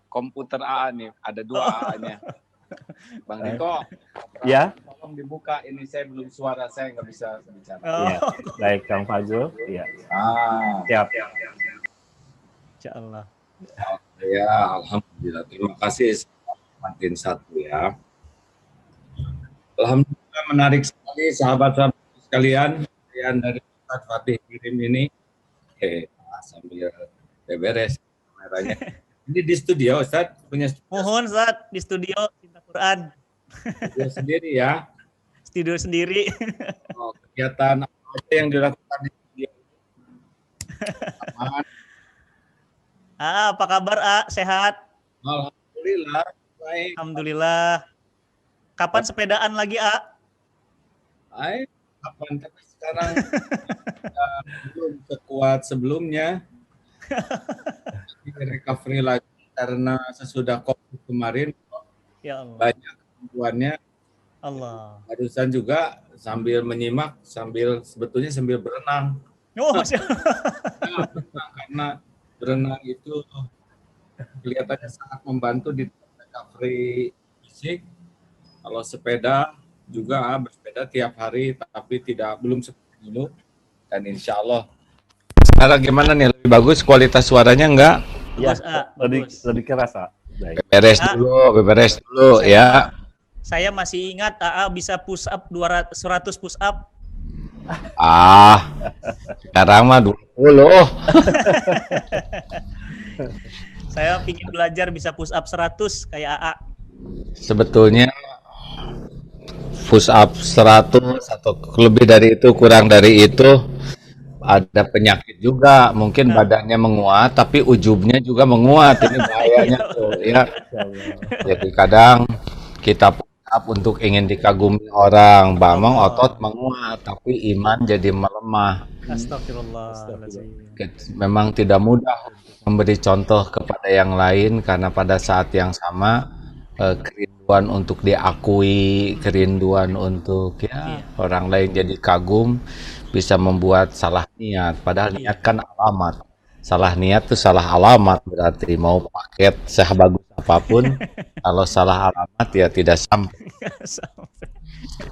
komputer AA nih, ada 2 AA-nya. Bang Niko, ya, tolong dibuka, ini saya belum suara, saya nggak bisa bicara. Iya, baik Kang Fazul. Iya. Siap. Insyaallah. Ya, alhamdulillah. Terima kasih makin satu ya. Alhamdulillah menarik sekali sahabat-sahabat sekalian yang dari Ustaz Fatih kirim ini. Sambil beres kameranya. Ini di studio Ustaz, punya studio. Mohon Ustaz di studio Cinta Quran. Studio sendiri ya. Studio sendiri. Oh, kegiatan apa aja yang dilakukan di studio? Aman. Apa kabar Sehat? Alhamdulillah baik. Alhamdulillah. Kapan sepedaan lagi Kapan? Tapi sekarang belum sekuat sebelumnya. Recovery lagi karena sesudah COVID kemarin Ya Allah. banyak kebutuhannya. Allah. Barusan juga sambil menyimak, sebetulnya sambil berenang. Oh, Masya Ya, karena berenang itu kelihatannya sangat membantu di recovery fisik. Kalau sepeda juga bersepeda tiap hari, tapi belum seperti dulu. Dan insya Allah. Sekarang gimana nih? Lebih bagus kualitas suaranya enggak? Ya, bagus. lebih kerasa. Baik. Beberes dulu ya. Saya masih ingat bisa push up 100 push up. Sekarang mah 20. Saya ingin belajar bisa push up 100 kayak AA. Sebetulnya push up 100 atau lebih dari itu, kurang dari itu, ada penyakit juga. Mungkin badannya menguat, tapi ujubnya juga menguat. Ini bahayanya tuh ya. Jadi kadang kita push up untuk ingin dikagumi orang, bamang otot menguat, tapi iman jadi melemah. Astagfirullahaladzim. Memang tidak mudah memberi contoh kepada yang lain, karena pada saat yang sama kerinduan untuk diakui, kerinduan untuk orang lain jadi kagum bisa membuat salah niat. Padahal niat kan alamat. Salah niat itu salah alamat, berarti mau paket sebagus apapun kalau salah alamat ya tidak sampai.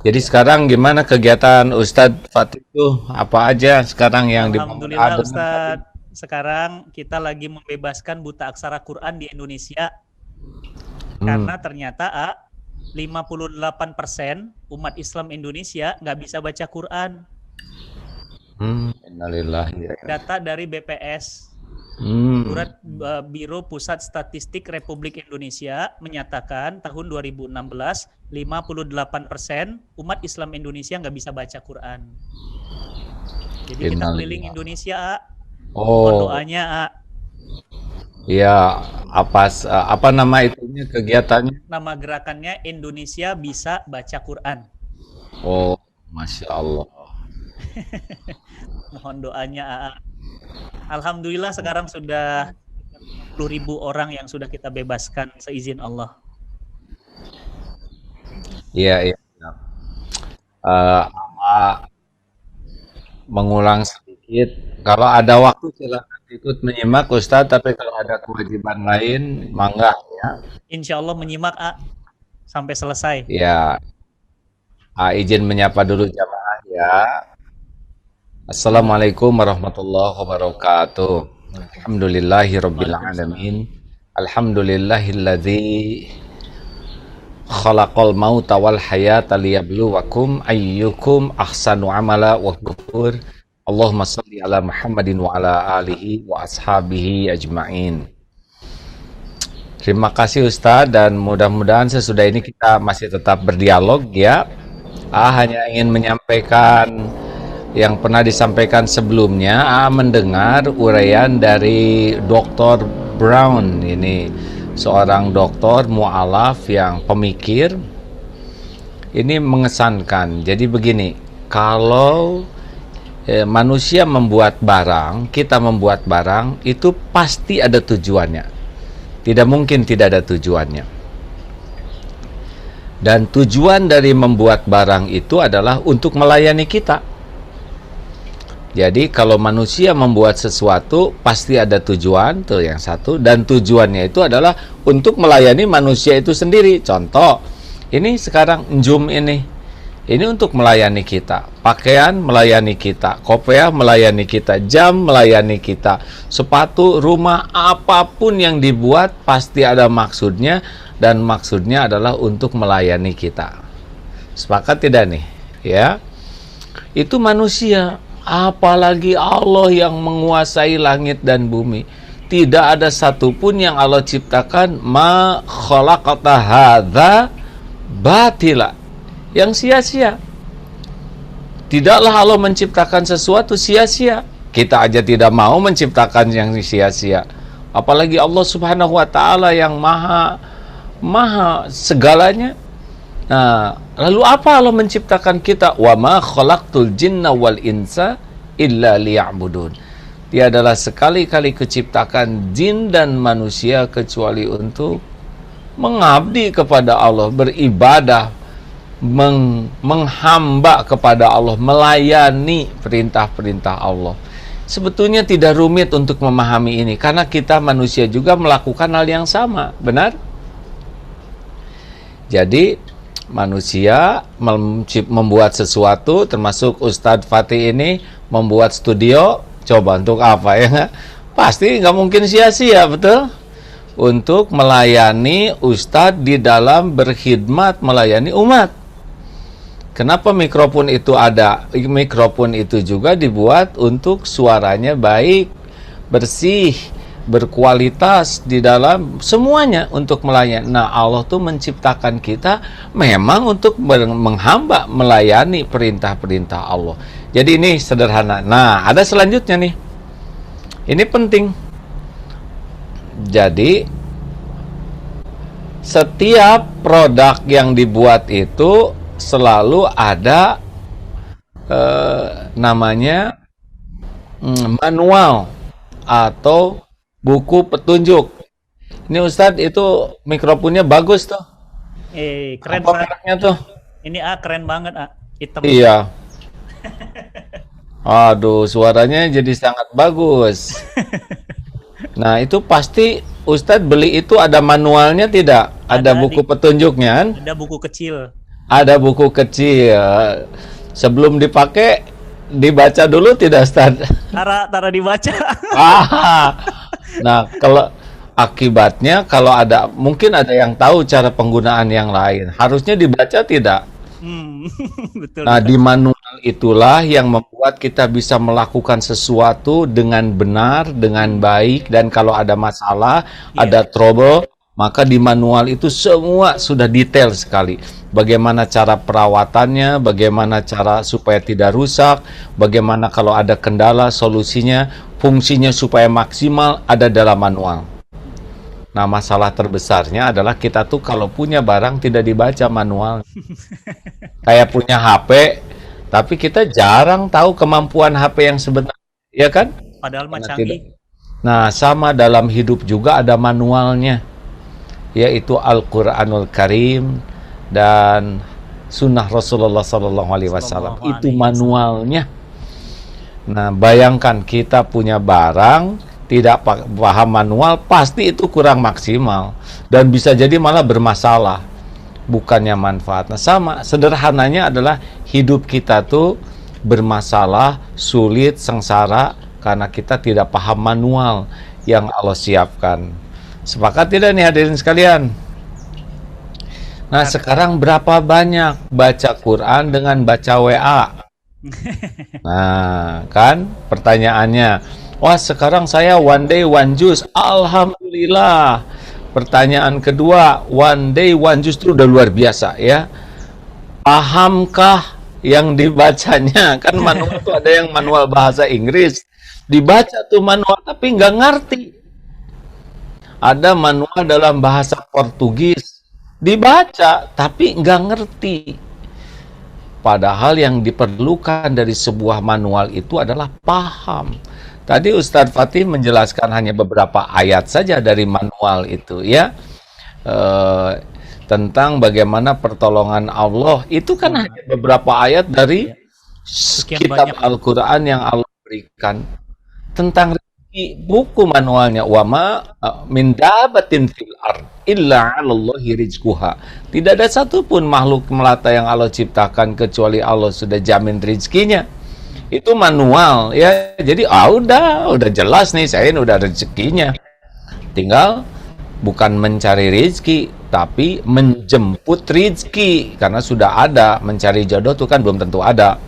Jadi sekarang gimana kegiatan Ustadz Fatih itu? Apa aja sekarang yang Alhamdulillah Ustadz, sekarang kita lagi membebaskan buta aksara Quran di Indonesia. Karena ternyata 58% umat Islam Indonesia nggak bisa baca Quran. Innalillahi. Data dari BPS, Biro Pusat Statistik Republik Indonesia menyatakan tahun 2016 58% umat Islam Indonesia nggak bisa baca Quran. Jadi kita keliling Indonesia, mohon doanya Ya, apa nama itunya kegiatannya? Nama gerakannya Indonesia Bisa Baca Quran. Oh, Masya Allah. Mohon doanya Alhamdulillah sekarang sudah 10.000 orang yang sudah kita bebaskan seizin Allah. Iya. Mengulang sedikit. Kalau ada waktu silakan ikut menyimak Ustadz, tapi kalau ada kewajiban lain, mangga ya. Insya Allah menyimak sampai selesai. Ya. Izin menyapa dulu jamaah ya. Assalamualaikum warahmatullahi wabarakatuh. Alhamdulillahirabbil alamin. Alhamdulillahilladzi khalaqal mauta wal hayata liyabluwakum ayyukum ahsanu amala wa ghafur. Allahumma shalli ala Muhammadin wa ala alihi wa ashabihi ajma'in. Terima kasih Ustadz, dan mudah-mudahan sesudah ini kita masih tetap berdialog ya. Hanya ingin menyampaikan yang pernah disampaikan sebelumnya. Mendengar uraian dari Dr. Brown, ini seorang dokter mu'alaf yang pemikir. Ini mengesankan. Jadi begini, kalau manusia membuat barang, kita membuat barang, itu pasti ada tujuannya. Tidak mungkin tidak ada tujuannya. Dan tujuan dari membuat barang itu adalah untuk melayani kita. Jadi kalau manusia membuat sesuatu pasti ada tujuan, tuh yang satu, dan tujuannya itu adalah untuk melayani manusia itu sendiri. Contoh, ini sekarang Zoom ini untuk melayani kita. Pakaian melayani kita, kopiah melayani kita, jam melayani kita, sepatu, rumah, apapun yang dibuat pasti ada maksudnya, dan maksudnya adalah untuk melayani kita. Sepakat tidak nih? Ya, itu manusia. Apalagi Allah yang menguasai langit dan bumi. Tidak ada satupun yang Allah ciptakan ma khalaqata hadza batila, yang sia-sia. Tidaklah Allah menciptakan sesuatu sia-sia. Kita aja tidak mau menciptakan yang sia-sia. Apalagi Allah Subhanahu wa taala yang maha segalanya. Nah, lalu apa Allah menciptakan kita? Wa ma khalaqtul jinna wal insa illa liya'budun. Tiadalah sekali-kali keciptakan jin dan manusia kecuali untuk mengabdi kepada Allah, beribadah, menghamba kepada Allah, melayani perintah-perintah Allah. Sebetulnya tidak rumit untuk memahami ini, karena kita manusia juga melakukan hal yang sama, benar? Jadi manusia membuat sesuatu, termasuk Ustadz Fatih ini membuat studio. Coba untuk apa ya? Pasti nggak mungkin sia-sia, betul? Untuk melayani Ustadz di dalam berkhidmat melayani umat. Kenapa mikrofon itu ada? Mikrofon itu juga dibuat untuk suaranya baik, bersih, berkualitas di dalam semuanya untuk melayani. Nah, Allah tuh menciptakan kita memang untuk menghamba, melayani perintah-perintah Allah. Jadi ini sederhana. Nah, ada selanjutnya nih. Ini penting. Jadi setiap produk yang dibuat itu selalu ada namanya manual atau buku petunjuk. Ini Ustadz, itu mikrofonnya bagus tuh. Keren. Apa mereknya tuh? Ini keren banget, hitam. Iya. Aduh, suaranya jadi sangat bagus. Nah, itu pasti Ustadz beli itu ada manualnya tidak? Ada buku petunjuknya kan? Ada buku kecil. Ada buku kecil. Sebelum dipakai dibaca dulu tidak, Ustadz? Tara dibaca. Nah, kalau akibatnya, kalau ada, mungkin ada yang tahu cara penggunaan yang lain, harusnya dibaca tidak? Betul. Nah, di manual itulah yang membuat kita bisa melakukan sesuatu dengan benar, dengan baik, dan kalau ada masalah, ada trouble, maka di manual itu semua sudah detail sekali. Bagaimana cara perawatannya, bagaimana cara supaya tidak rusak, bagaimana kalau ada kendala, solusinya, fungsinya supaya maksimal, ada dalam manual. Nah, masalah terbesarnya adalah kita tuh kalau punya barang tidak dibaca manual. Kayak punya HP, tapi kita jarang tahu kemampuan HP yang sebenarnya, ya kan? Padahal canggih. Nah, sama dalam hidup juga ada manualnya, yaitu Al-Quranul Karim dan Sunnah Rasulullah SAW. Itu manualnya. Nah, bayangkan kita punya barang, tidak paham manual, pasti itu kurang maksimal dan bisa jadi malah bermasalah, bukannya manfaat. Nah, sama sederhananya adalah hidup kita tuh bermasalah, sulit, sengsara karena kita tidak paham manual yang Allah siapkan. Sepakat tidak nih hadirin sekalian? Nah, sekarang berapa banyak baca Quran dengan baca WA? Nah, kan pertanyaannya, wah, sekarang saya one day one juice, alhamdulillah. Pertanyaan kedua, one day one juice itu udah luar biasa ya. Pahamkah yang dibacanya? Kan manual itu ada yang manual bahasa Inggris, dibaca tuh manual tapi nggak ngerti. Ada manual dalam bahasa Portugis, dibaca tapi nggak ngerti. Padahal yang diperlukan dari sebuah manual itu adalah paham. Tadi Ustadz Fatih menjelaskan hanya beberapa ayat saja dari manual itu ya, tentang bagaimana pertolongan Allah. Itu kan hanya beberapa ayat dari kitab Al-Quran yang Allah berikan tentang rezeki, buku manualnya, wama min dabatin fil ard illa 'alallahi rizquha. Tidak ada satupun makhluk melata yang Allah ciptakan kecuali Allah sudah jamin rezekinya. Itu manual ya. Jadi udah jelas nih, saya ini udah rezekinya. Tinggal bukan mencari rezeki, tapi menjemput rezeki, karena sudah ada. Mencari jodoh itu kan belum tentu ada.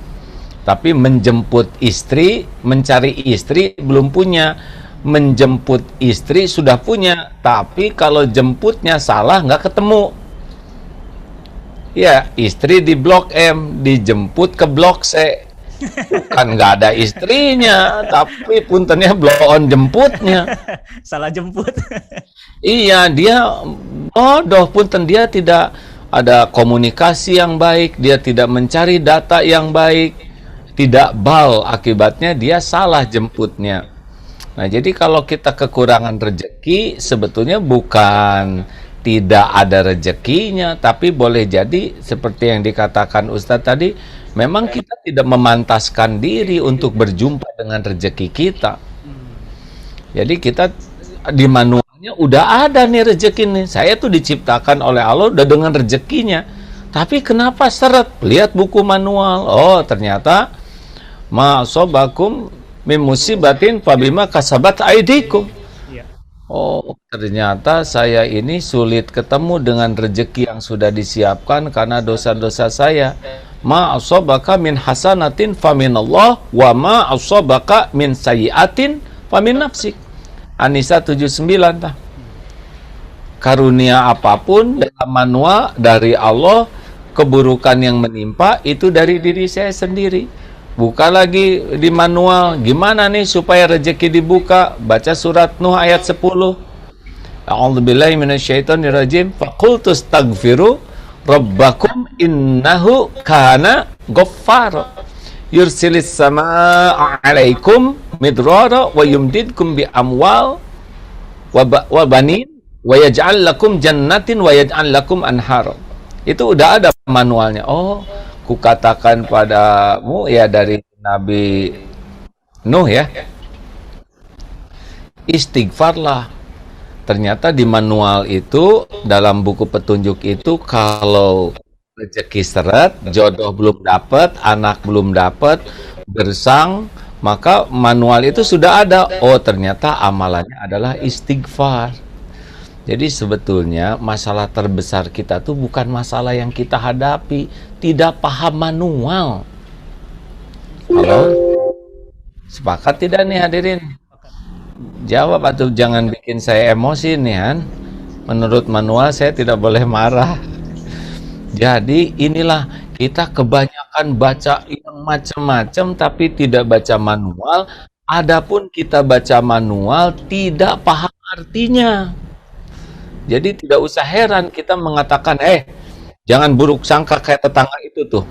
Tapi menjemput istri, mencari istri belum punya. Menjemput istri sudah punya, tapi kalau jemputnya salah nggak ketemu. Ya, istri di Blok M, dijemput ke Blok C. Kan nggak ada istrinya, tapi puntennya bloon jemputnya. Salah jemput. Iya, dia bodoh, punten, dia tidak ada komunikasi yang baik, dia tidak mencari data yang baik, tidak bal, akibatnya dia salah jemputnya. Nah, jadi kalau kita kekurangan rezeki, sebetulnya bukan tidak ada rezekinya, tapi boleh jadi seperti yang dikatakan Ustadz tadi, memang kita tidak memantaskan diri untuk berjumpa dengan rezeki kita. Jadi kita di manualnya udah ada nih rezeki nih. Saya tuh diciptakan oleh Allah udah dengan rezekinya. Tapi kenapa seret? Lihat buku manual. Oh, ternyata ma sobakum min musibatin fabima kasabat aidikum. Oh, ternyata saya ini sulit ketemu dengan rezeki yang sudah disiapkan karena dosa-dosa saya. Ma asabaka min hasanatin faminallah wa ma asabaka min sayyiatin famin nafsik. An-Nisa 79 tah. Karunia apapun dalam manual dari Allah, keburukan yang menimpa itu dari diri saya sendiri. Buka lagi di manual, gimana nih supaya rezeki dibuka? Baca surat Nuh ayat 10. A'udzubillahi minasyaitonirrajim. Faqultu astaghfiru rabbakum innahu kana ghaffara. Yursilis samaa'a 'alaikum midrara wa yumdidkum bi amwal wa banin wa yaj'al lakum jannatin wa yaj'al lakum anhar. Itu udah ada manualnya. Oh, kukatakan padamu ya dari Nabi Nuh ya, istighfarlah. Ternyata di manual itu, dalam buku petunjuk itu, kalau rezeki seret, jodoh belum dapat, anak belum dapat, gersang, maka manual itu sudah ada. Oh, ternyata amalannya adalah istighfar. Jadi sebetulnya masalah terbesar kita tuh bukan masalah yang kita hadapi, tidak paham manual. Halo? Sepakat tidak nih hadirin? Jawab atau jangan bikin saya emosi nih kan. Menurut manual saya tidak boleh marah. Jadi inilah, kita kebanyakan baca yang macam-macam tapi tidak baca manual. Adapun kita baca manual tidak paham artinya. Jadi tidak usah heran kita mengatakan, jangan buruk sangka kayak tetangga itu tuh.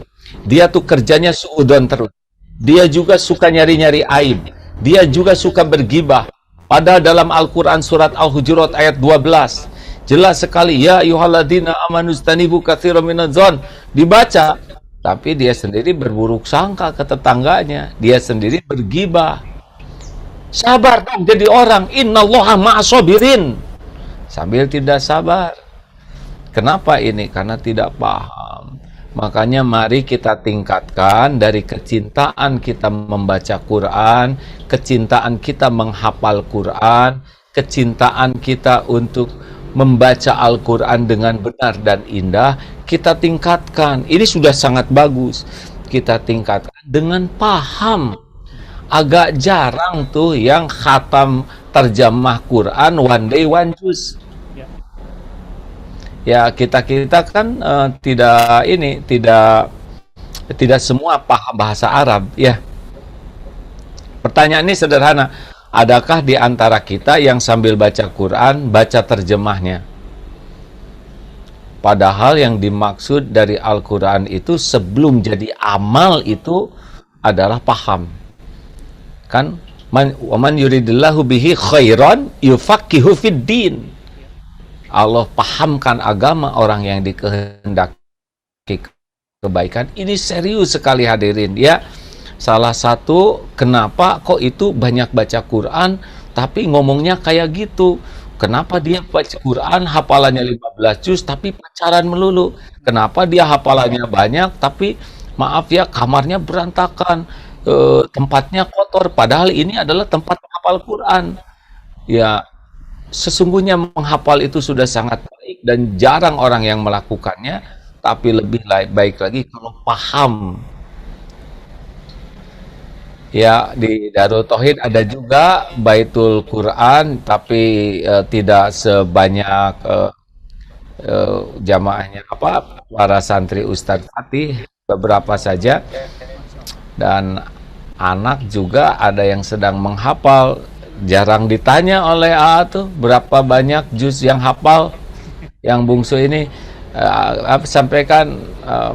Dia tuh kerjanya suudon terus. Dia juga suka nyari-nyari aib. Dia juga suka bergibah. Padahal dalam Al-Quran surat Al-Hujurat ayat 12, jelas sekali, ya ayyuhalladzina amanu istanibu katsiran minadh-dhon. Dibaca, tapi dia sendiri berburuk sangka ke tetangganya. Dia sendiri bergibah. Sabar dong jadi orang. Innallaha ma'as-sabirin. Sambil tidak sabar. Kenapa ini? Karena tidak paham. Makanya mari kita tingkatkan dari kecintaan kita membaca Quran, kecintaan kita menghafal Quran, kecintaan kita untuk membaca Al-Quran dengan benar dan indah, kita tingkatkan. Ini sudah sangat bagus. Kita tingkatkan dengan paham. Agak jarang tuh yang khatam terjemah Quran one day one juz. Ya, kita kan tidak semua paham bahasa Arab ya. Pertanyaan ini sederhana, adakah di antara kita yang sambil baca Quran baca terjemahnya? Padahal yang dimaksud dari Al-Quran itu sebelum jadi amal itu adalah paham. Kan man yuridillahu bihi khairan yufaqihu fid din. Allah pahamkan agama orang yang dikehendaki kebaikan. Ini serius sekali hadirin ya. salah satu kenapa kok itu banyak baca Quran tapi ngomongnya kayak gitu. Kenapa dia baca Quran hafalannya 15 juz tapi pacaran melulu? Kenapa dia hafalannya banyak tapi maaf ya kamarnya berantakan, tempatnya kotor padahal ini adalah tempat menghafal Quran. Ya, sesungguhnya menghafal itu sudah sangat baik dan jarang orang yang melakukannya, tapi lebih baik lagi kalau paham. Ya, di Darul Tauhid ada juga Baitul Quran, tapi tidak sebanyak jamaahnya para santri Ustadz Fatih, beberapa saja. Dan anak juga ada yang sedang menghafal. Jarang ditanya oleh AA tuh berapa banyak juz yang hafal. Yang bungsu ini sampaikan,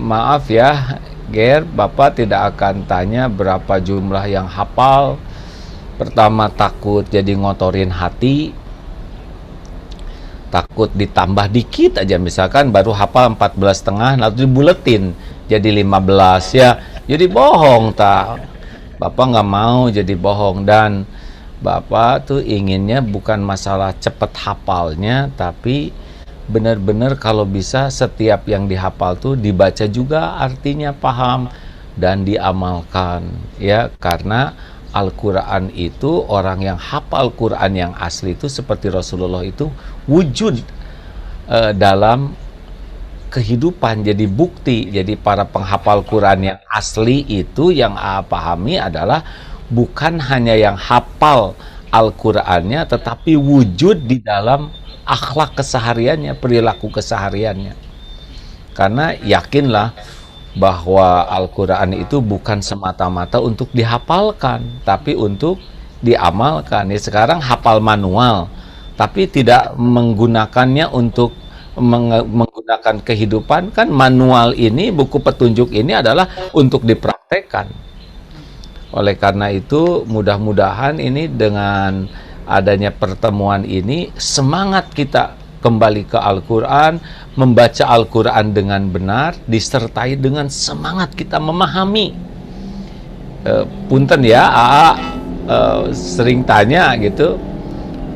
maaf ya Ger, Bapak tidak akan tanya berapa jumlah yang hafal. Pertama takut jadi ngotorin hati, takut ditambah dikit aja, misalkan baru hafal 14,5 lalu dibuletin jadi 15 ya, jadi bohong tak. Bapak nggak mau jadi bohong, dan Bapak tuh inginnya bukan masalah cepet hafalnya, tapi benar-benar kalau bisa setiap yang dihafal tuh dibaca juga artinya paham dan diamalkan ya, karena Al-Quran itu orang yang hafal Quran yang asli itu seperti Rasulullah itu wujud dalam kehidupan, jadi bukti. Jadi para penghafal Quran yang asli itu yang pahami adalah bukan hanya yang hafal Al-Qurannya, tetapi wujud di dalam akhlak kesehariannya, perilaku kesehariannya. Karena yakinlah bahwa Al-Quran itu bukan semata-mata untuk dihafalkan, tapi untuk diamalkan. Ya, sekarang hafal manual, tapi tidak menggunakannya untuk menggunakan kehidupan. Kan manual ini, buku petunjuk ini adalah untuk dipraktekkan. Oleh karena itu mudah-mudahan ini dengan adanya pertemuan ini semangat kita kembali ke Al-Quran, membaca Al-Quran dengan benar, disertai dengan semangat kita memahami. Punten ya, AA sering tanya gitu,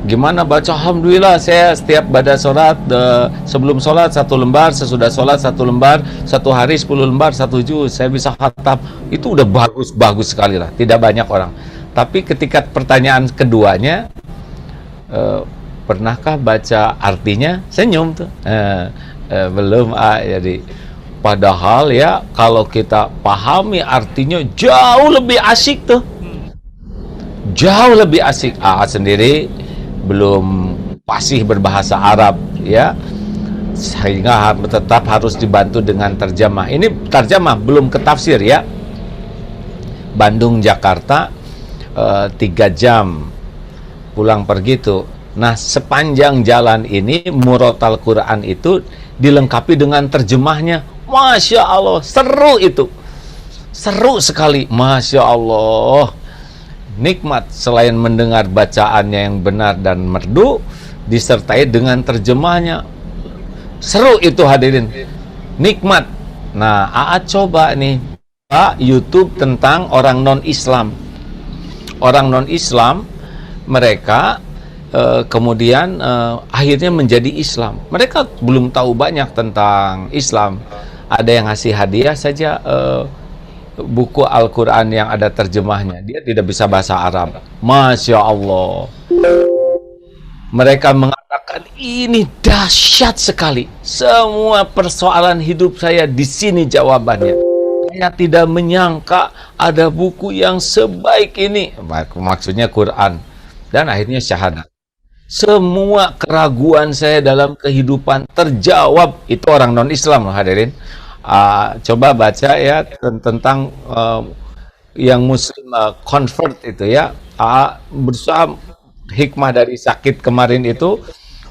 gimana baca? Alhamdulillah saya setiap baca sholat, sebelum sholat 1 lembar, sesudah sholat 1 lembar, 1 hari 10 lembar 1 juz, saya bisa khatam. Itu udah bagus sekali lah, tidak banyak orang. Tapi ketika pertanyaan keduanya, pernahkah baca artinya? Senyum tuh. Belum. Jadi padahal ya kalau kita pahami artinya jauh lebih asik tuh. Jauh lebih asik. Sendiri belum fasih berbahasa Arab ya, sehingga tetap harus dibantu dengan terjemah. Ini terjemah, belum ke tafsir ya. Bandung Jakarta 3 jam pulang pergi tuh. Nah, sepanjang jalan ini murotal Quran itu dilengkapi dengan terjemahnya. Masya Allah, seru itu. Seru sekali, Masya Allah. Nikmat selain mendengar bacaannya yang benar dan merdu, disertai dengan terjemahnya. Seru itu hadirin. Nikmat. Nah, AA coba nih YouTube tentang orang non-Islam. Orang non-Islam, mereka kemudian akhirnya menjadi Islam. Mereka belum tahu banyak tentang Islam. Ada yang ngasih hadiah saja buku Al-Quran yang ada terjemahnya. Dia tidak bisa bahasa Arab. Masya Allah. Mereka mengatakan ini dahsyat sekali. Semua persoalan hidup saya di sini jawabannya. Saya tidak menyangka ada buku yang sebaik ini. Maksudnya Quran. Dan akhirnya syahadat. Semua keraguan saya dalam kehidupan terjawab. Itu orang non-Islam loh hadirin. Coba baca ya tentang yang Muslim convert itu ya. Berusaha hikmah dari sakit kemarin itu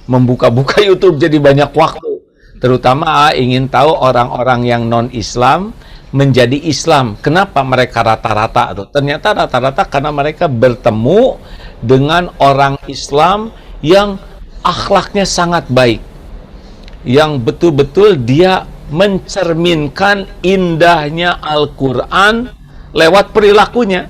membuka-buka YouTube jadi banyak waktu. Terutama ingin tahu orang-orang yang non-Islam menjadi Islam. Kenapa mereka rata-rata tuh? Ternyata rata-rata karena mereka bertemu dengan orang Islam yang akhlaknya sangat baik, yang betul-betul dia mencerminkan indahnya Al-Quran, lewat perilakunya.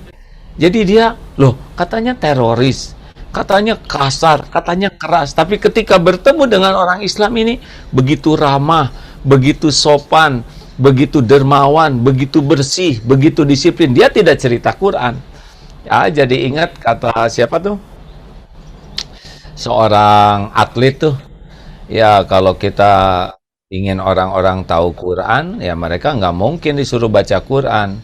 Jadi dia, loh, katanya teroris, katanya kasar, katanya keras, tapi ketika bertemu dengan orang Islam ini begitu ramah, begitu sopan, begitu dermawan, begitu bersih, begitu disiplin. Dia tidak cerita Quran. Ya, jadi ingat kata siapa tuh? Seorang atlet tuh. Ya, kalau kita ingin orang-orang tahu Quran, ya mereka nggak mungkin disuruh baca Quran.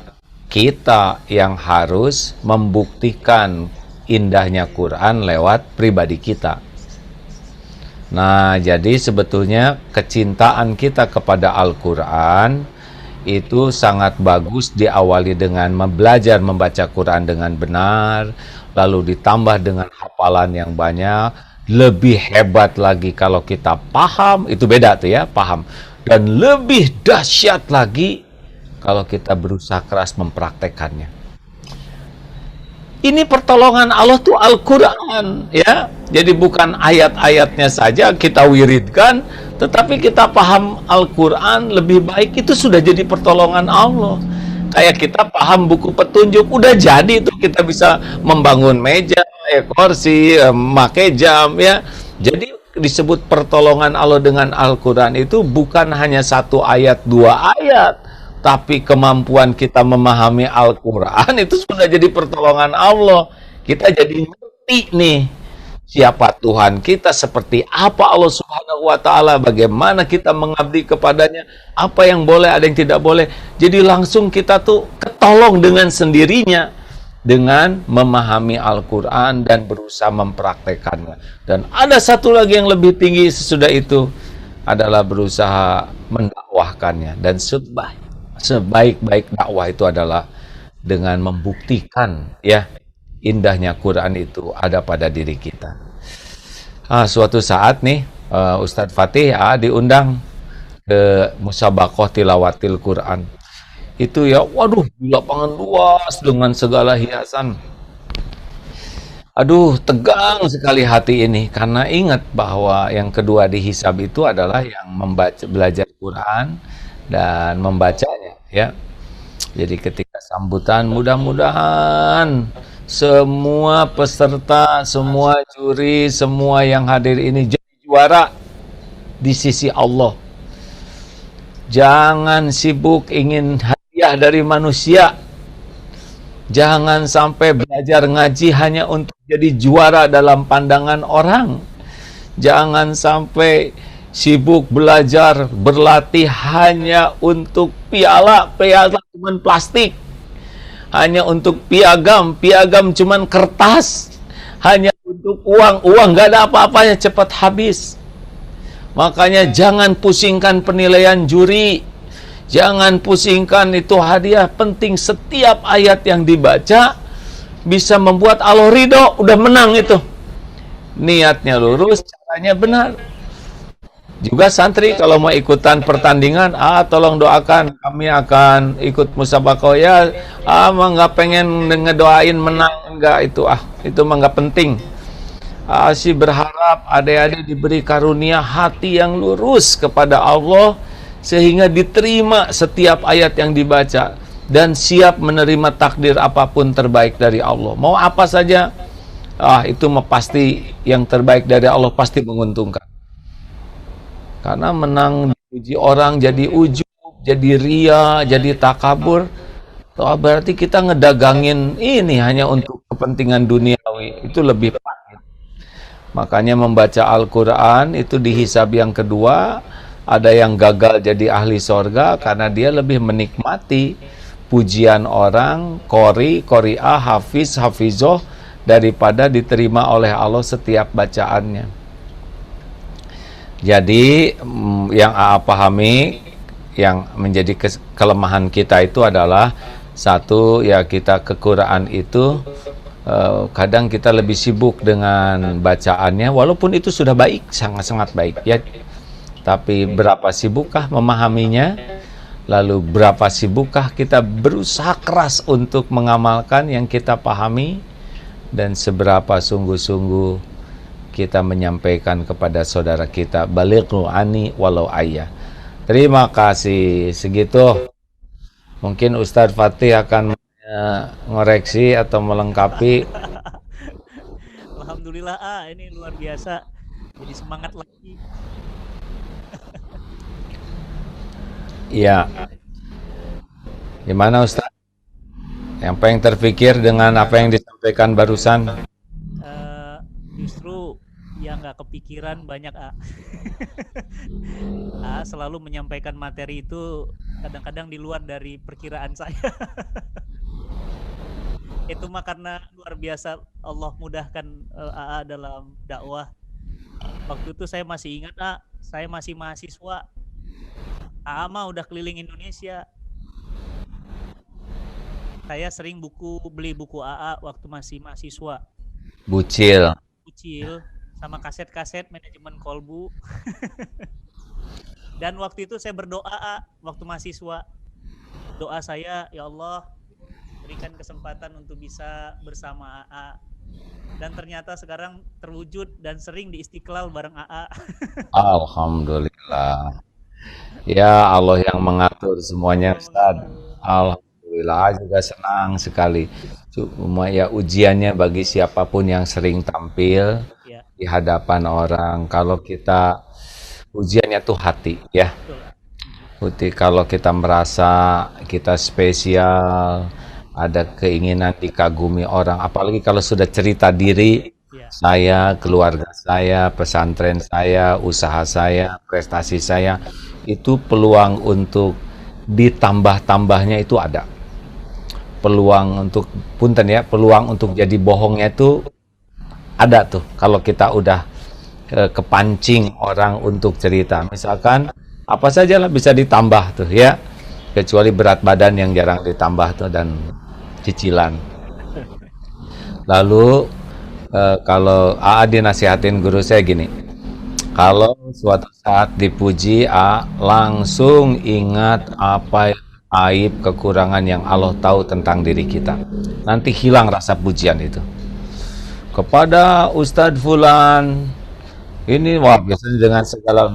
Kita yang harus membuktikan indahnya Quran lewat pribadi kita. Nah, jadi sebetulnya kecintaan kita kepada Al-Quran itu sangat bagus diawali dengan belajar membaca Quran dengan benar, lalu ditambah dengan hafalan yang banyak. Lebih hebat lagi kalau kita paham, itu beda tuh ya, paham. Dan lebih dahsyat lagi kalau kita berusaha keras mempraktekannya. Ini pertolongan Allah tuh Al-Quran, ya. Jadi bukan ayat-ayatnya saja kita wiridkan, tetapi kita paham Al-Quran lebih baik, itu sudah jadi pertolongan Allah. Kayak kita paham buku petunjuk, udah jadi itu kita bisa membangun meja, kursi, memakai jam, ya. Jadi disebut pertolongan Allah dengan Al-Quran itu bukan hanya satu ayat, dua ayat, tapi kemampuan kita memahami Al-Quran itu sudah jadi pertolongan Allah. Kita jadi ngerti nih siapa Tuhan kita, seperti apa Allah Subhanahu wa Ta'ala, bagaimana kita mengabdi kepadanya, apa yang boleh, ada yang tidak boleh. Jadi langsung kita tuh ketolong dengan sendirinya dengan memahami Al-Quran dan berusaha mempraktekannya. Dan ada satu lagi yang lebih tinggi sesudah itu adalah berusaha mendakwahkannya. Dan sebaik-baik dakwah itu adalah dengan membuktikan ya indahnya Quran itu ada pada diri kita. Suatu saat nih Ustadz Fatih diundang ke musabaqah tilawatil Quran. Itu ya, waduh, di lapangan luas dengan segala hiasan. Aduh, tegang sekali hati ini karena ingat bahwa yang kedua dihisab itu adalah yang belajar Quran dan membacanya, ya. Jadi ketika sambutan, mudah-mudahan semua peserta, semua juri, semua yang hadir ini jadi juara di sisi Allah. Jangan sibuk ingin hadiah dari manusia. Jangan sampai belajar ngaji hanya untuk jadi juara dalam pandangan orang. Jangan sampai sibuk belajar, berlatih hanya untuk piala cuman plastik. Hanya untuk piagam cuman kertas. Hanya untuk uang nggak ada apa-apanya, cepat habis. Makanya jangan pusingkan penilaian juri, jangan pusingkan itu hadiah. Penting setiap ayat yang dibaca bisa membuat Allah ridho, udah menang itu. Niatnya lurus, caranya benar. Juga santri kalau mau ikutan pertandingan, tolong doakan, kami akan ikut musabaqah ya. Mah nggak pengen ngedoain menang, enggak itu mah nggak penting. Si berharap adik-adik diberi karunia hati yang lurus kepada Allah sehingga diterima setiap ayat yang dibaca dan siap menerima takdir apapun terbaik dari Allah. Mau apa saja, itu mah pasti yang terbaik dari Allah, pasti menguntungkan. Karena menang dipuji orang jadi ujub, jadi ria, jadi takabur, berarti kita ngedagangin ini hanya untuk kepentingan duniawi. Itu lebih pahit. Makanya membaca Al-Quran itu dihisab yang kedua. Ada yang gagal jadi ahli sorga karena dia lebih menikmati pujian orang, qori'ah, hafizoh, daripada diterima oleh Allah setiap bacaannya. Jadi yang pahami, yang menjadi kelemahan kita itu adalah satu, ya kita kekurangan itu kadang kita lebih sibuk dengan bacaannya, walaupun itu sudah baik, sangat-sangat baik ya. Tapi berapa sibukkah memahaminya? Lalu berapa sibukkah kita berusaha keras untuk mengamalkan yang kita pahami? Dan seberapa sungguh-sungguh kita menyampaikan kepada saudara kita, balighu ani walau ayah. Terima kasih. Segitu. Mungkin Ustadz Fatih akan ngoreksi atau melengkapi. Alhamdulillah ini luar biasa. Jadi semangat lagi. Iya. Gimana Ustaz? Apa yang terpikir dengan apa yang disampaikan barusan? Justru yang nggak kepikiran banyak selalu menyampaikan materi itu kadang-kadang di luar dari perkiraan saya. Itu mah karena luar biasa Allah mudahkan dalam dakwah. Waktu itu saya masih ingat saya masih mahasiswa. mah udah keliling Indonesia. Saya sering beli buku waktu masih mahasiswa. Bucil sama kaset-kaset manajemen kolbu. Dan waktu itu saya berdoa waktu mahasiswa. Doa saya, ya Allah, berikan kesempatan untuk bisa bersama Dan ternyata sekarang terwujud dan sering di Istiqlal bareng Alhamdulillah. Ya Allah yang mengatur semuanya, Ustaz. Alhamdulillah, juga senang sekali. Cuma ya ujiannya bagi siapapun yang sering tampil di hadapan orang. Kalau kita ujiannya tuh hati, ya. Hati, kalau kita merasa kita spesial, ada keinginan dikagumi orang, apalagi kalau sudah cerita diri, saya, keluarga saya, pesantren saya, usaha saya, prestasi saya, itu peluang untuk ditambah-tambahnya itu ada. Peluang untuk peluang untuk jadi bohongnya itu ada tuh kalau kita udah kepancing orang untuk cerita. Misalkan apa saja lah bisa ditambah tuh ya, kecuali berat badan yang jarang ditambah tuh dan cicilan. Lalu kalau dinasihatin guru saya gini, kalau suatu saat dipuji langsung ingat apa aib kekurangan yang Allah tahu tentang diri kita, nanti hilang rasa pujian itu. Kepada Ustadz Fulan ini biasanya dengan segala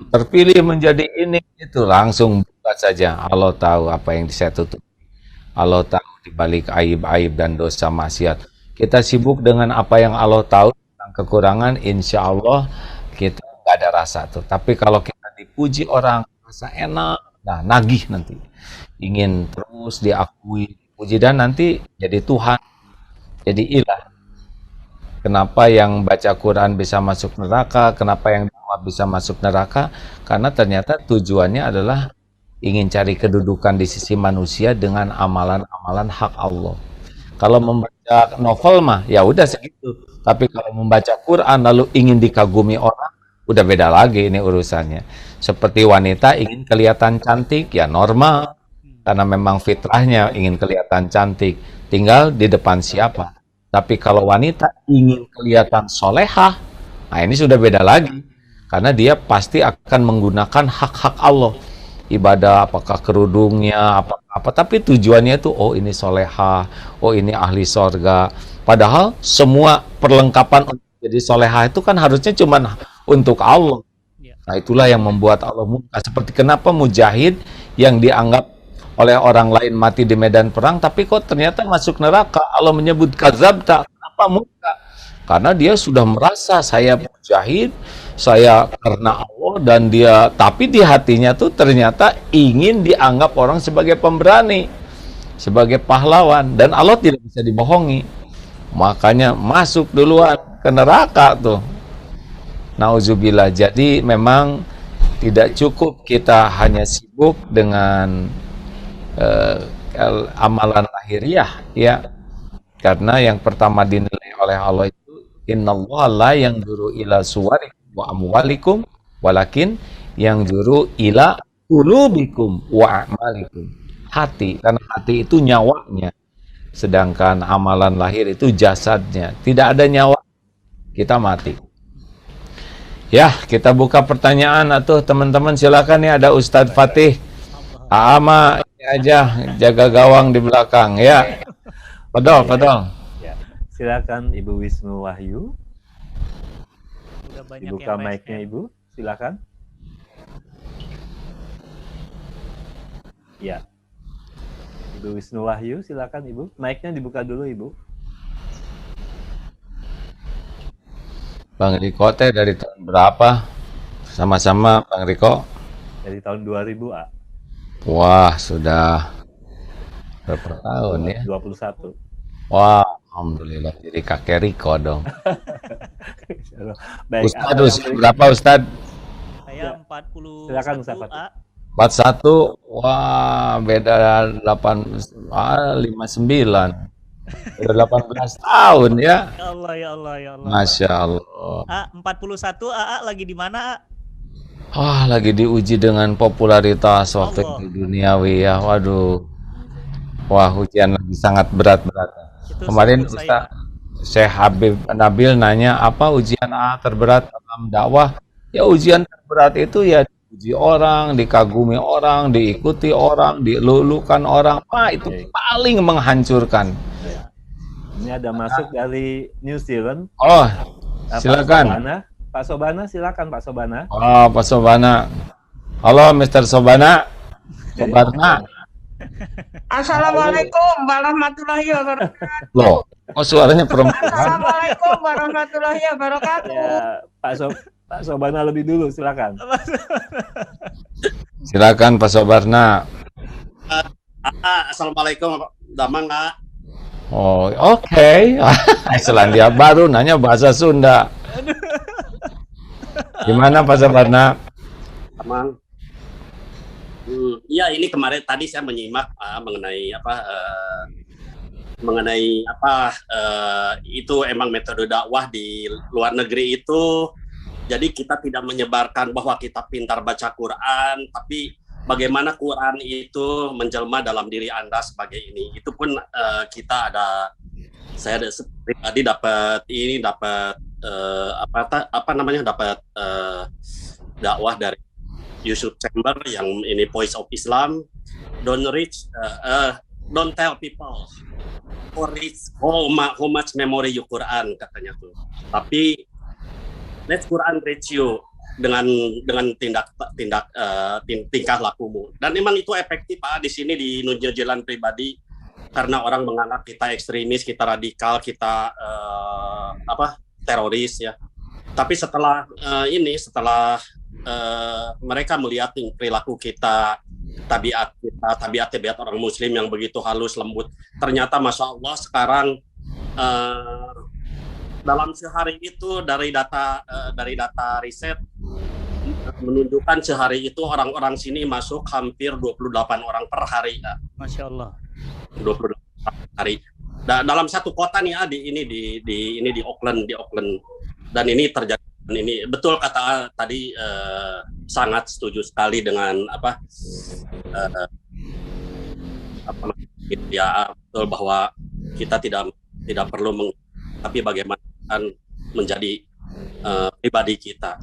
terpilih menjadi ini, itu langsung buka saja, Allah tahu apa yang saya tutup, Allah tahu dibalik aib-aib dan dosa maksiat. Kita sibuk dengan apa yang Allah tahu tentang kekurangan, insya Allah kita nggak ada rasa tuh. Tapi kalau kita dipuji orang, rasa enak, nah nagih nanti, ingin terus diakui, dipuji, dan nanti jadi Tuhan, jadi ilah. Kenapa yang baca Quran bisa masuk neraka? Kenapa yang dakwah bisa masuk neraka? Karena ternyata tujuannya adalah ingin cari kedudukan di sisi manusia dengan amalan-amalan hak Allah. Kalau membaca novel mah ya udah segitu. Tapi kalau membaca Quran lalu ingin dikagumi orang, udah beda lagi ini urusannya. Seperti wanita ingin kelihatan cantik, ya normal. Karena memang fitrahnya ingin kelihatan cantik. Tinggal di depan siapa. Tapi kalau wanita ingin kelihatan solehah, nah ini sudah beda lagi. Karena dia pasti akan menggunakan hak-hak Allah. Ibadah, apakah kerudungnya, apa, tapi tujuannya itu, oh ini solehah, oh ini ahli sorga. Padahal semua perlengkapan untuk jadi solehah itu kan harusnya cuma untuk Allah. Nah itulah yang membuat Allah murka. Seperti kenapa mujahid yang dianggap oleh orang lain mati di medan perang, tapi kok ternyata masuk neraka. Allah menyebut kadzabta. Kenapa murka? Karena dia sudah merasa saya mujahid, saya karena Allah, dan dia, tapi di hatinya tuh ternyata ingin dianggap orang sebagai pemberani, sebagai pahlawan, dan Allah tidak bisa dibohongi. Makanya masuk duluan ke neraka tuh. Nauzubillah. Jadi memang tidak cukup kita hanya sibuk dengan amalan lahiriah, ya. Karena yang pertama dinilai oleh Allah itu, innallaha la yanzuru ila suwarikum wa amwalikum walakin yanzuru ila qulubikum wa a'malikum. Hati, karena hati itu nyawanya, sedangkan amalan lahir itu jasadnya. Tidak ada nyawa, kita mati. Ya, kita buka pertanyaan atau teman-teman, silakan ya, ada Ustadz Fatih. Ama ini aja jaga gawang di belakang ya. Padahal. Ya. Silakan Ibu Wisnu Wahyu. Dibuka mic-nya Ibu, silakan. Ya. Ibu Wisnu Wahyu, silakan Ibu. Mic-nya dibuka dulu Ibu. Bang Riko teh dari tahun berapa? Sama-sama Bang Riko. Dari tahun 2000, A. Wah, sudah berapa tahun ya? 21. Wah, alhamdulillah jadi kakek Riko dong. Baik, Ustadz usia berapa Ustadz? Saya 41 Silakan Ustaz A. 41. Wah, beda 59. Udah 18 tahun ya. Ya Allah, ya Allah, ya Allah. Masya Allah. A, 41 AA lagi di mana, A? Wah, lagi diuji dengan popularitas waktu Allah. itu duniawi ya. Waduh. Wah, ujian lagi sangat berat-berat. Itu Kemarin sebut Ustaz Syekh Habib Nabil nanya apa ujian terberat dalam dakwah? Ya ujian terberat itu ya diuji orang, dikagumi orang, diikuti orang, dilulukan orang. Wah, itu paling menghancurkan. Ini ada masuk dari New Zealand. Oh, silakan. Pak Sobana, silakan Pak Sobana. Oh, Pak Sobana. Halo, Mr. Sobana. Sobarna. Assalamualaikum warahmatullahi wabarakatuh. Loh, kok suaranya perempuan? Assalamualaikum warahmatullahi wabarakatuh. Ya, Pak Sobana lebih dulu, silakan. Silakan Pak Sobarna. Assalamualaikum, Damang, Kak. Oh, oke. Selandia Baru nanya bahasa Sunda. Gimana Pak Sobarna? Damang. Iya, ini kemarin tadi saya menyimak mengenai apa itu emang metode dakwah di luar negeri itu. Jadi kita tidak menyebarkan bahwa kita pintar baca Quran, tapi bagaimana Quran itu menjelma dalam diri Anda sebagai ini. Itu pun saya pribadi dapat dakwah dari Yusuf Chamber yang ini Voice of Islam. Don't tell people how much memory you Quran, katanya tuh. Tapi let Quran reach you dengan tingkah lakumu. Dan memang itu efektif Pak di sini di New Zealand pribadi, karena orang menganggap kita ekstremis, kita radikal, kita teroris ya. Tapi setelah mereka melihat perilaku kita, tabiat orang Muslim yang begitu halus lembut, ternyata Masya Allah sekarang dalam sehari itu dari data riset menunjukkan sehari itu orang-orang sini masuk hampir 28 orang per hari. Masya Allah. 28 hari. Dalam satu kota nih di Auckland. Dan ini terjadi. Ini betul kata tadi, sangat setuju sekali dengan betul bahwa kita tidak perlu tapi bagaimana menjadi pribadi kita.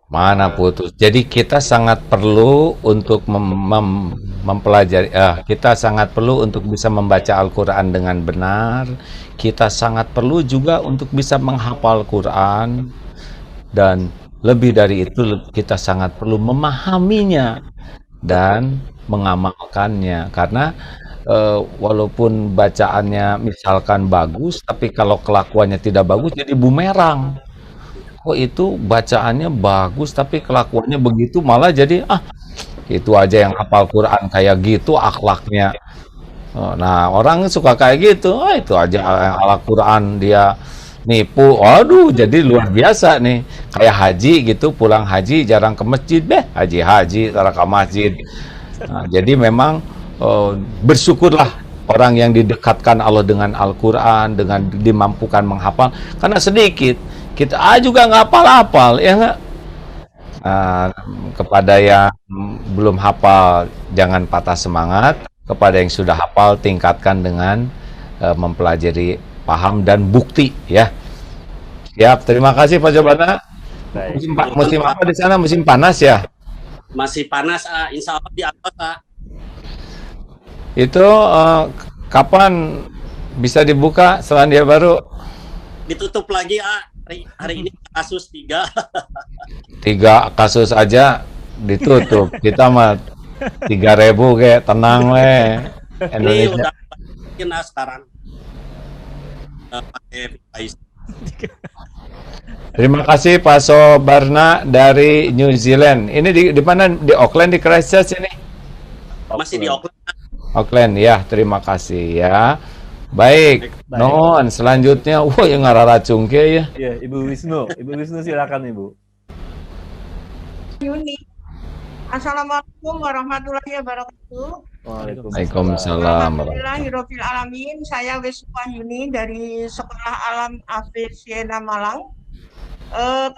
Mana putus. Jadi kita sangat perlu untuk mempelajari. Kita sangat perlu untuk bisa membaca Al-Quran dengan benar. Kita sangat perlu juga untuk bisa menghafal Quran, dan lebih dari itu kita sangat perlu memahaminya dan mengamalkannya. Karena walaupun bacaannya misalkan bagus, tapi kalau kelakuannya tidak bagus jadi bumerang. Kok itu bacaannya bagus tapi kelakuannya begitu, malah jadi itu aja yang hafal Quran kayak gitu akhlaknya. Nah, orang suka kayak gitu. Itu aja Al-Quran dia nipu. Waduh, jadi luar biasa nih. Kayak haji gitu, pulang haji jarang ke masjid deh. Haji jarang ke masjid. Nah, jadi memang bersyukurlah orang yang didekatkan Allah dengan Al-Quran, dengan dimampukan menghafal. Karena sedikit kita juga nggak hafal-hafal, ya nggak? Kepada yang belum hafal jangan patah semangat. Kepada yang sudah hafal tingkatkan dengan mempelajari, paham dan bukti ya. Siap, terima kasih Pak Jobana. Musim apa di sana? Musim panas ya? Masih panas, insya Allah di atas, Pak. Itu kapan bisa dibuka Selandia Baru? Ditutup lagi, hari ini kasus 3. 3 kasus aja ditutup. Kita mah 3.000 kayak tenang weh. Ini Indonesia. udah China sekarang. Pakai Faiz. Terima kasih Pak Sobarna dari New Zealand. Ini di mana? Di Auckland, di Christchurch ini? Masih di Auckland. Auckland ya, terima kasih ya. Baik, non selanjutnya, wah yang ngararacung ke ya. Ya, Ibu Wisnu. Ibu Wisnu silakan Ibu. Yuni. Assalamualaikum warahmatullahi wabarakatuh. Waalaikumsalam. Alhamdulillahirabbil alamin. Saya Wisnu Wahyuni dari Sekolah Alam AV Siena Malang.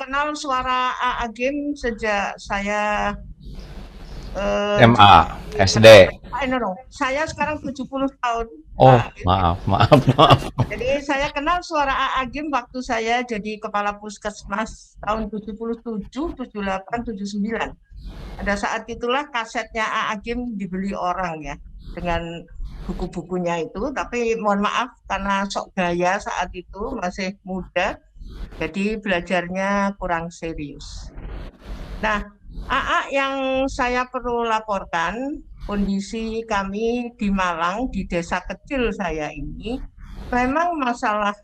Kenal suara Agim sejak saya MA, SD. Saya sekarang 70 tahun. Oh, maaf. Jadi saya kenal suara Agim waktu saya jadi kepala puskesmas tahun 77, 78, 79. Pada saat itulah kasetnya Agim dibeli orang ya dengan buku-bukunya itu. Tapi mohon maaf karena sok gaya saat itu masih muda, jadi belajarnya kurang serius. Nah, yang saya perlu laporkan, kondisi kami di Malang, di desa kecil saya ini, memang masalah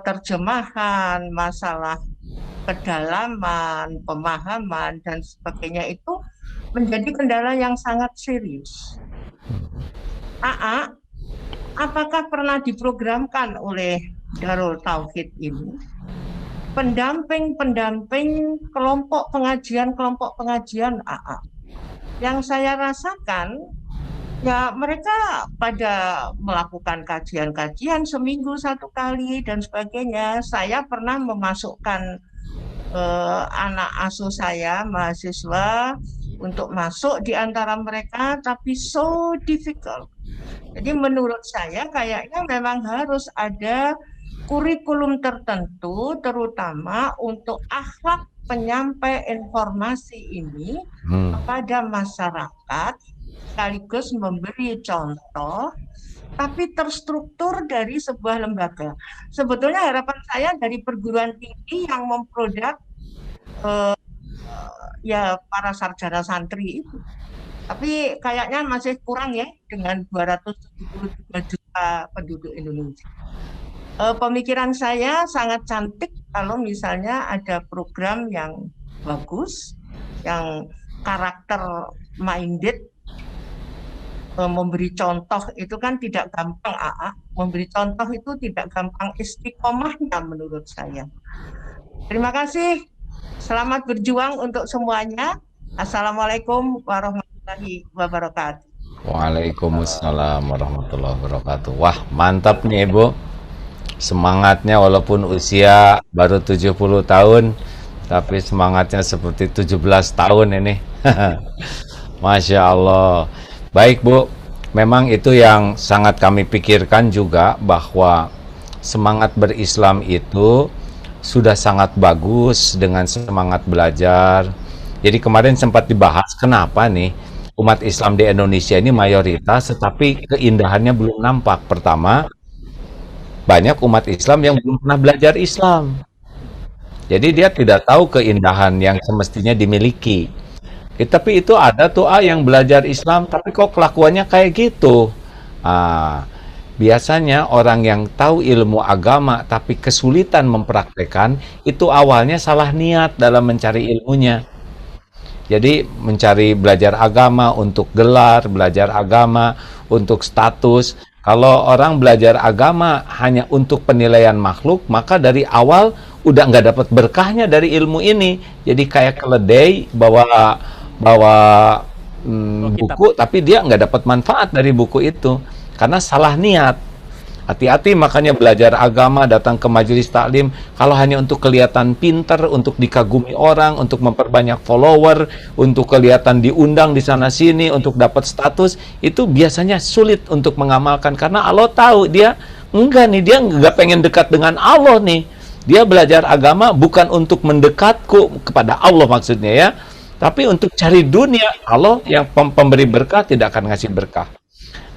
terjemahan, masalah kedalaman, pemahaman, dan sebagainya itu menjadi kendala yang sangat serius. Apakah pernah diprogramkan oleh Darul Tauhid ini pendamping kelompok pengajian AA? Yang saya rasakan ya mereka pada melakukan kajian-kajian seminggu 1 kali dan sebagainya. Saya pernah memasukkan anak asuh saya, mahasiswa, untuk masuk di antara mereka, tapi so difficult. Jadi menurut saya kayaknya memang harus ada kurikulum tertentu, terutama untuk akhlak penyampai informasi ini kepada masyarakat, sekaligus memberi contoh, tapi terstruktur dari sebuah lembaga. Sebetulnya harapan saya dari perguruan tinggi yang memproduk ya para sarjana santri itu. Tapi kayaknya masih kurang ya dengan 273 juta penduduk Indonesia. Pemikiran saya sangat cantik kalau misalnya ada program yang bagus, yang karakter minded, memberi contoh itu kan tidak gampang, memberi contoh itu tidak gampang, istiqomahnya menurut saya. Terima kasih, selamat berjuang untuk semuanya. Assalamualaikum warahmatullahi wabarakatuh. Waalaikumsalam warahmatullahi wabarakatuh. Wah, mantap nih Ibu. Semangatnya walaupun usia baru 70 tahun, tapi semangatnya seperti 17 tahun ini. Masya Allah. Baik Bu, memang itu yang sangat kami pikirkan juga, bahwa semangat berislam itu sudah sangat bagus dengan semangat belajar. Jadi kemarin sempat dibahas kenapa nih umat Islam di Indonesia ini mayoritas tetapi keindahannya belum nampak. Pertama, banyak umat Islam yang belum pernah belajar Islam. Jadi dia tidak tahu keindahan yang semestinya dimiliki. Tapi itu ada tuh yang belajar Islam, tapi kok kelakuannya kayak gitu. Biasanya orang yang tahu ilmu agama tapi kesulitan mempraktekkan, itu awalnya salah niat dalam mencari ilmunya. Jadi mencari belajar agama untuk gelar, belajar agama untuk status. Kalau orang belajar agama hanya untuk penilaian makhluk, maka dari awal udah nggak dapat berkahnya dari ilmu ini. Jadi kayak keledai bawa buku, tapi dia nggak dapat manfaat dari buku itu karena salah niat. Hati-hati makanya belajar agama, datang ke majelis taklim kalau hanya untuk kelihatan pinter, untuk dikagumi orang, untuk memperbanyak follower, untuk kelihatan diundang di sana sini, untuk dapat status, itu biasanya sulit untuk mengamalkan karena Allah tahu dia nggak pengen dekat dengan Allah nih. Dia belajar agama bukan untuk mendekatku kepada Allah maksudnya ya, tapi untuk cari dunia. Allah yang pemberi berkah tidak akan ngasih berkah.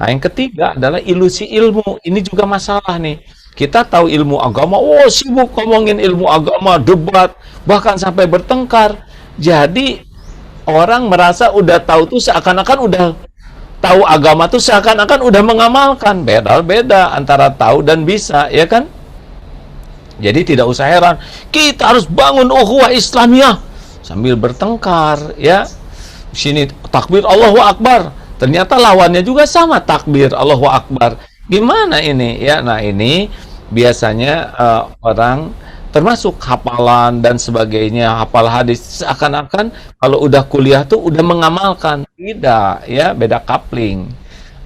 Nah, yang ketiga adalah ilusi ilmu. Ini juga masalah nih. Kita tahu ilmu agama, sibuk ngomongin ilmu agama, debat, bahkan sampai bertengkar. Jadi orang merasa udah tahu tuh seakan-akan udah tahu agama tuh seakan-akan udah mengamalkan. Beda antara tahu dan bisa, ya kan? Jadi tidak usah heran, kita harus bangun ukhuwah Islamiyah sambil bertengkar, ya. Sini takbir Allahu Akbar, ternyata lawannya juga sama takbir Allahu Akbar. Gimana ini? Ya, nah ini biasanya orang termasuk hafalan dan sebagainya, hafal hadis seakan-akan kalau udah kuliah tuh udah mengamalkan. Tidak, ya, beda coupling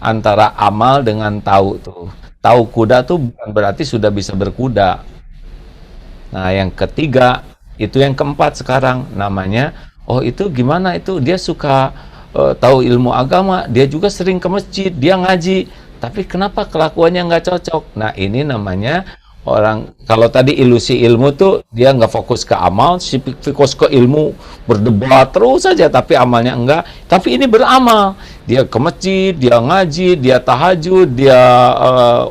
antara amal dengan tahu tuh. Tahu kuda tuh bukan berarti sudah bisa berkuda. Nah, yang ketiga, itu yang keempat sekarang namanya, oh itu gimana itu dia suka tahu ilmu agama, dia juga sering ke masjid, dia ngaji, tapi kenapa kelakuannya nggak cocok? Nah, ini namanya orang, kalau tadi ilusi ilmu tuh dia nggak fokus ke amal, fokus ke ilmu, berdebat terus saja, tapi amalnya enggak. Tapi ini beramal, dia ke masjid, dia ngaji, dia tahajud, dia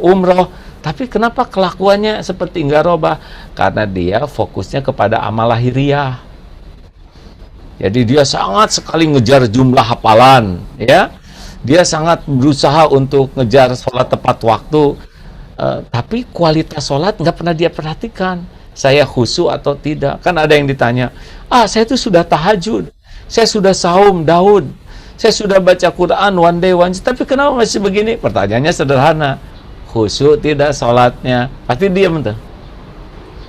umroh, tapi kenapa kelakuannya seperti nggak robah? Karena dia fokusnya kepada amal lahiriah. Jadi dia sangat sekali ngejar jumlah hafalan, ya. Dia sangat berusaha untuk ngejar sholat tepat waktu. Tapi kualitas sholat nggak pernah dia perhatikan. Saya khusyuk atau tidak? Kan ada yang ditanya, saya itu sudah tahajud, saya sudah saum Daud, saya sudah baca Quran one day one, tapi kenapa masih begini? Pertanyaannya sederhana, khusyuk tidak sholatnya? Pasti diam tuh.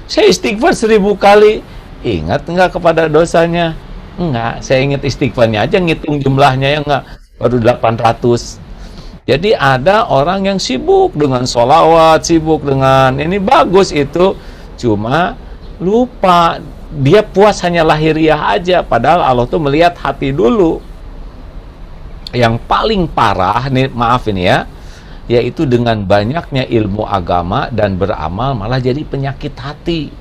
Saya istighfar 1000 kali, ingat nggak kepada dosanya? Enggak, saya ingat istighfarnya aja, ngitung jumlahnya ya enggak, baru 800. Jadi ada orang yang sibuk dengan sholawat, sibuk dengan ini, bagus itu, cuma lupa, dia puas hanya lahiriah aja, padahal Allah tuh melihat hati dulu. Yang paling parah nih, maaf ini ya, yaitu dengan banyaknya ilmu agama dan beramal malah jadi penyakit hati,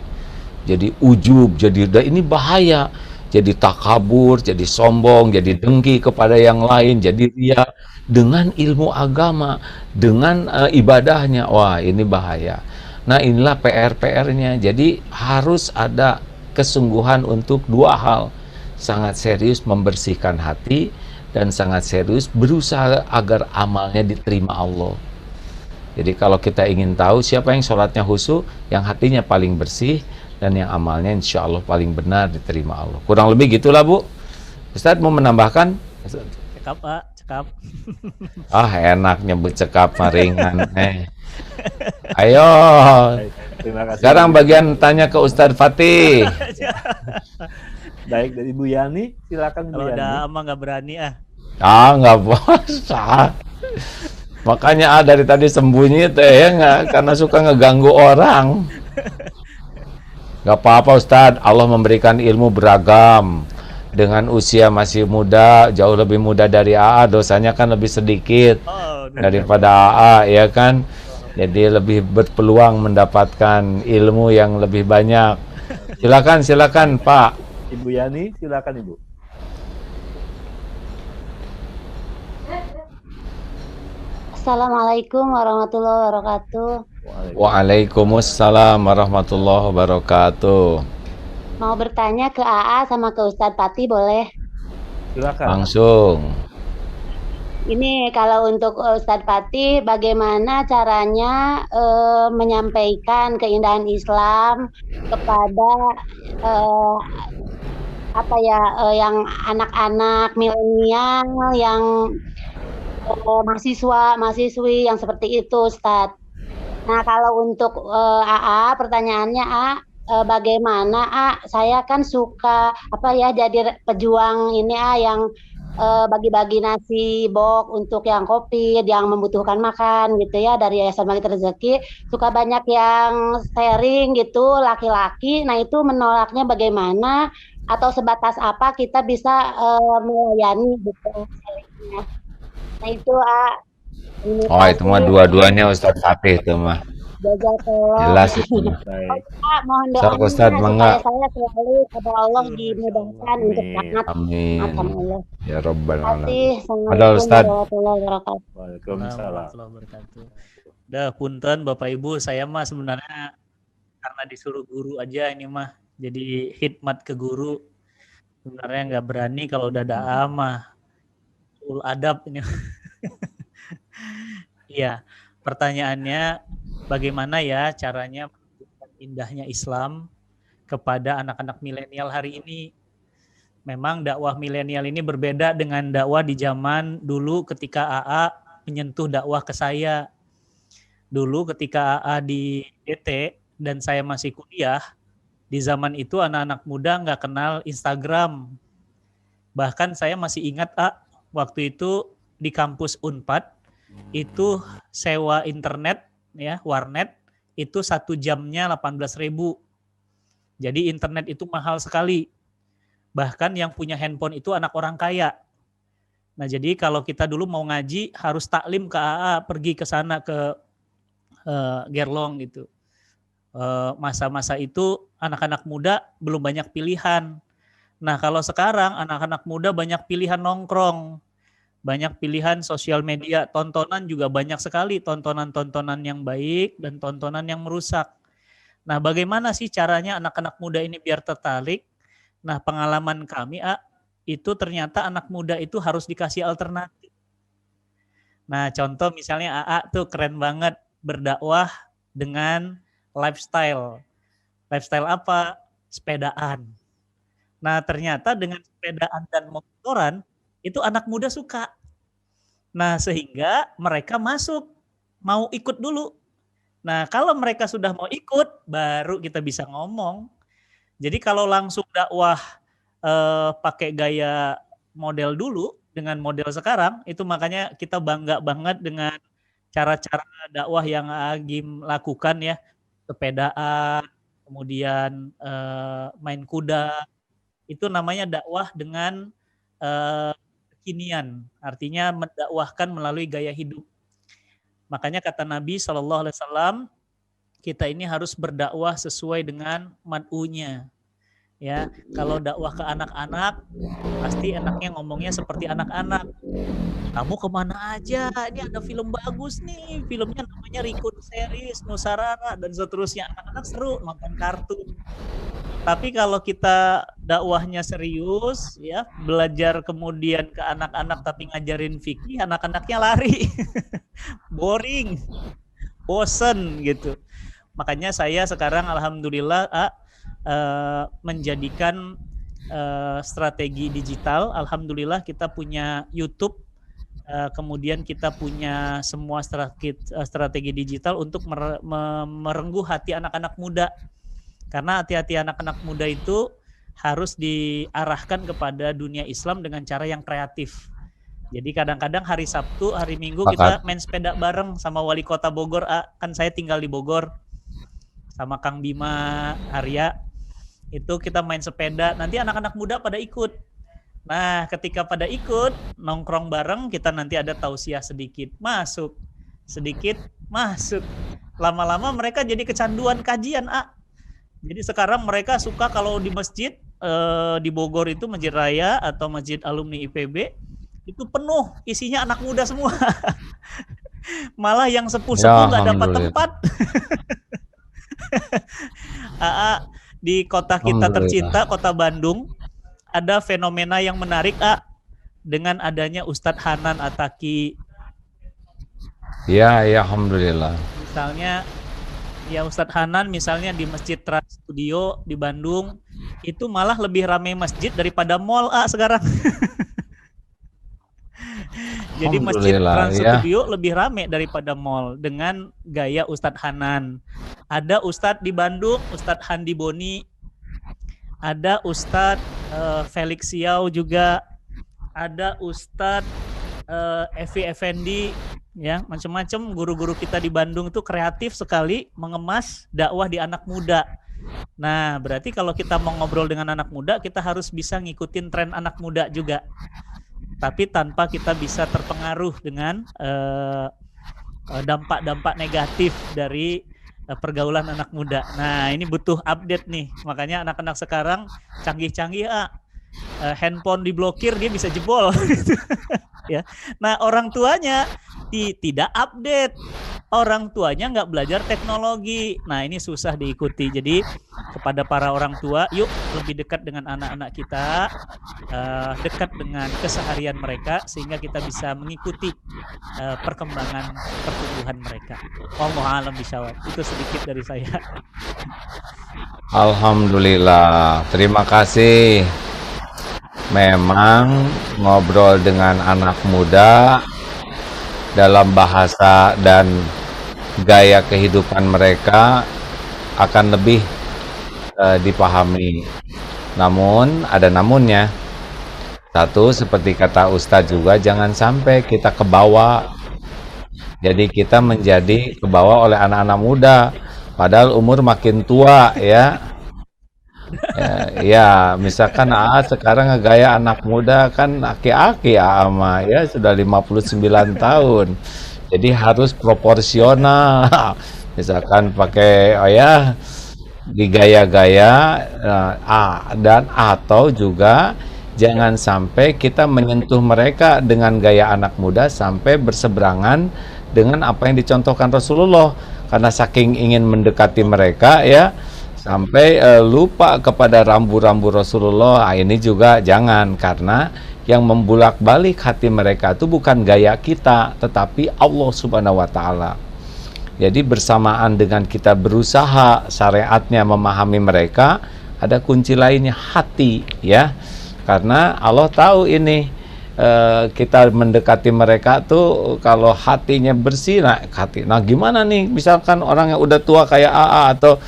jadi ujub, jadi ini bahaya, jadi takabur, jadi sombong, jadi dengki kepada yang lain, jadi ria dengan ilmu agama, dengan ibadahnya. Wah, ini bahaya. Nah, inilah PR-nya. Jadi harus ada kesungguhan untuk dua hal, sangat serius membersihkan hati dan sangat serius berusaha agar amalnya diterima Allah. Jadi kalau kita ingin tahu siapa yang sholatnya khusyuk, yang hatinya paling bersih dan yang amalnya insya Allah paling benar diterima Allah. Kurang lebih gitulah, Bu. Ustadz mau menambahkan? Cekap, Pak, cekap. Enak nyebut cekap ringan. Ayo. Terima kasih. Sekarang bagian tanya ke Ustadz Fatih. Baik, dari Bu Yani, silakan Bu Kalau Yani. udah ama nggak berani Nggak puasa. Makanya dari tadi sembunyi ya nggak, karena suka ngeganggu orang. Nggak apa-apa Ustadz, Allah memberikan ilmu beragam. Dengan usia masih muda, jauh lebih muda dari AA, dosanya kan lebih sedikit daripada AA, ya kan? Jadi lebih berpeluang mendapatkan ilmu yang lebih banyak. Silakan Pak. Ibu Yani, silakan Ibu. Assalamualaikum warahmatullahi wabarakatuh. Waalaikumsalam warahmatullahi wabarakatuh. Mau bertanya ke AA sama ke Ustadz Pati boleh? Silakan. Langsung. Ini kalau untuk Ustadz Pati, bagaimana caranya menyampaikan keindahan Islam kepada yang anak-anak milenial, yang mahasiswi yang seperti itu, Ustadz. Nah, kalau untuk AA, pertanyaannya bagaimana saya kan suka jadi pejuang ini yang bagi-bagi nasi box untuk yang COVID, yang membutuhkan makan gitu ya, dari Yayasan Bangkit Rezeki. Suka banyak yang sharing gitu, laki-laki. Nah, itu menolaknya bagaimana, atau sebatas apa kita bisa melayani gitu sharingnya. Nah, itu Itu mah dua-duanya Ustadz Fatih itu mah. Jelas itu. Baik. Mohon doanya Ustadz, supaya saya selalu kepada Allah dimudahkan untuk taat Amin. sama Allah. Ya Rabbal Alamin. Assalamualaikum Ustadz. warahmatullahi wabarakatuh. Waalaikumsalam. warahmatullahi wabarakatuh. Udah punten Bapak Ibu, saya mah sebenarnya karena disuruh guru aja ini mah, jadi khidmat ke guru. Sebenarnya nggak berani kalau udah ada mah. Adab ini. Iya, pertanyaannya bagaimana ya caranya menunjukkan indahnya Islam kepada anak-anak milenial hari ini. Memang dakwah milenial ini berbeda dengan dakwah di zaman dulu ketika AA menyentuh dakwah ke saya. Dulu ketika AA di DT dan saya masih kuliah, di zaman itu anak-anak muda nggak kenal Instagram. Bahkan saya masih ingat waktu itu di kampus Unpad, itu sewa internet ya, warnet itu 1 jamnya 18.000. Jadi internet itu mahal sekali. Bahkan yang punya handphone itu anak orang kaya. Nah, jadi kalau kita dulu mau ngaji harus taklim ke AA, pergi ke sana ke Gerlong gitu. Masa-masa itu anak-anak muda belum banyak pilihan. Nah, kalau sekarang anak-anak muda banyak pilihan nongkrong. Banyak pilihan sosial media, tontonan juga banyak sekali, tontonan-tontonan yang baik dan tontonan yang merusak. Nah, bagaimana sih caranya anak-anak muda ini biar tertarik? Nah, pengalaman kami, itu ternyata anak muda itu harus dikasih alternatif. Nah, contoh misalnya AA tuh keren banget berdakwah dengan lifestyle. Lifestyle apa? Sepedaan. Nah, ternyata dengan sepedaan dan motoran, itu anak muda suka. Nah, sehingga mereka masuk, mau ikut dulu. Nah, kalau mereka sudah mau ikut, baru kita bisa ngomong. Jadi kalau langsung dakwah pakai gaya model dulu dengan model sekarang, itu makanya kita bangga banget dengan cara-cara dakwah yang Agim lakukan ya. Sepedaan, kemudian main kuda. Itu namanya dakwah dengan kekinian, artinya mendakwahkan melalui gaya hidup. Makanya kata Nabi SAW, kita ini harus berdakwah sesuai dengan mad'unya. Ya, kalau dakwah ke anak-anak, pasti enaknya ngomongnya seperti anak-anak. Kamu kemana aja? Ini ada film bagus nih, filmnya namanya Rikun Series, Nusarara dan seterusnya. Anak-anak seru nonton kartun. Tapi kalau kita dakwahnya serius, ya belajar kemudian ke anak-anak tapi ngajarin fikih, anak-anaknya lari, boring, bosen gitu. Makanya saya sekarang alhamdulillah menjadikan strategi digital. Alhamdulillah kita punya YouTube, kemudian kita punya semua strategi digital untuk merengguh hati anak-anak muda. Karena hati-hati anak-anak muda itu harus diarahkan kepada dunia Islam dengan cara yang kreatif. Jadi kadang-kadang hari Sabtu, hari Minggu kita main sepeda bareng sama Wali Kota Bogor. Kan saya tinggal di Bogor sama Kang Bima Arya. Itu kita main sepeda, nanti anak-anak muda pada ikut. Nah, ketika pada ikut, nongkrong bareng, kita nanti ada tausiah sedikit, masuk. Sedikit, masuk. Lama-lama mereka jadi kecanduan kajian, Jadi sekarang mereka suka kalau di masjid, di Bogor itu Masjid Raya atau Masjid Alumni IPB, itu penuh, isinya anak muda semua. Malah yang sepuh-sepuh nggak dapat tempat. Di kota kita tercinta, kota Bandung, ada fenomena yang menarik, dengan adanya Ustadz Hanan Ataki. Ya, alhamdulillah. Misalnya, ya Ustadz Hanan misalnya di Masjid Trans Studio di Bandung, itu malah lebih ramai masjid daripada mall, sekarang. Jadi Masjid Trans Studio lebih ramai daripada mall dengan gaya Ustadz Hanan. Ada Ustadz di Bandung, Ustadz Handi Boni. Ada Ustadz Felix Siau juga. Ada Ustadz Evi Effendi. Ya, macam-macam guru-guru kita di Bandung itu kreatif sekali mengemas dakwah di anak muda. Nah, berarti kalau kita mau ngobrol dengan anak muda, kita harus bisa ngikutin tren anak muda juga. Tapi tanpa kita bisa terpengaruh dengan dampak-dampak negatif dari pergaulan anak muda. Nah, ini butuh update nih. Makanya anak-anak sekarang canggih-canggih, handphone diblokir dia bisa jebol. Ya. Nah, orang tuanya tidak update. orang tuanya nggak belajar teknologi. Nah, ini susah diikuti. Jadi kepada para orang tua, yuk lebih dekat dengan anak-anak kita, dekat dengan keseharian mereka, sehingga kita bisa mengikuti perkembangan pertumbuhan mereka. Wallahu a'lam bishawab. Itu sedikit dari saya. Alhamdulillah, terima kasih. Memang ngobrol dengan anak muda dalam bahasa dan gaya kehidupan mereka akan lebih dipahami. Namun ada namunnya. Satu, seperti kata Ustadz juga, jangan sampai kita kebawa. Jadi kita menjadi kebawa oleh anak-anak muda, padahal umur makin tua ya. Ya, misalkan sekarang ngegaya anak muda kan aki-aki ama ya sudah 59 tahun. Jadi harus proporsional. Misalkan pakai digaya-gaya dan atau juga jangan sampai kita menyentuh mereka dengan gaya anak muda sampai berseberangan dengan apa yang dicontohkan Rasulullah, karena saking ingin mendekati mereka ya sampai lupa kepada rambu-rambu Rasulullah. Ini juga jangan, karena yang membulak-balik hati mereka itu bukan gaya kita, tetapi Allah Subhanahu wa Ta'ala. Jadi bersamaan dengan kita berusaha syariatnya memahami mereka, ada kunci lainnya, hati ya. Karena Allah tahu ini kita mendekati mereka tuh kalau hatinya bersih. Nah gimana nih misalkan orang yang udah tua kayak AA atau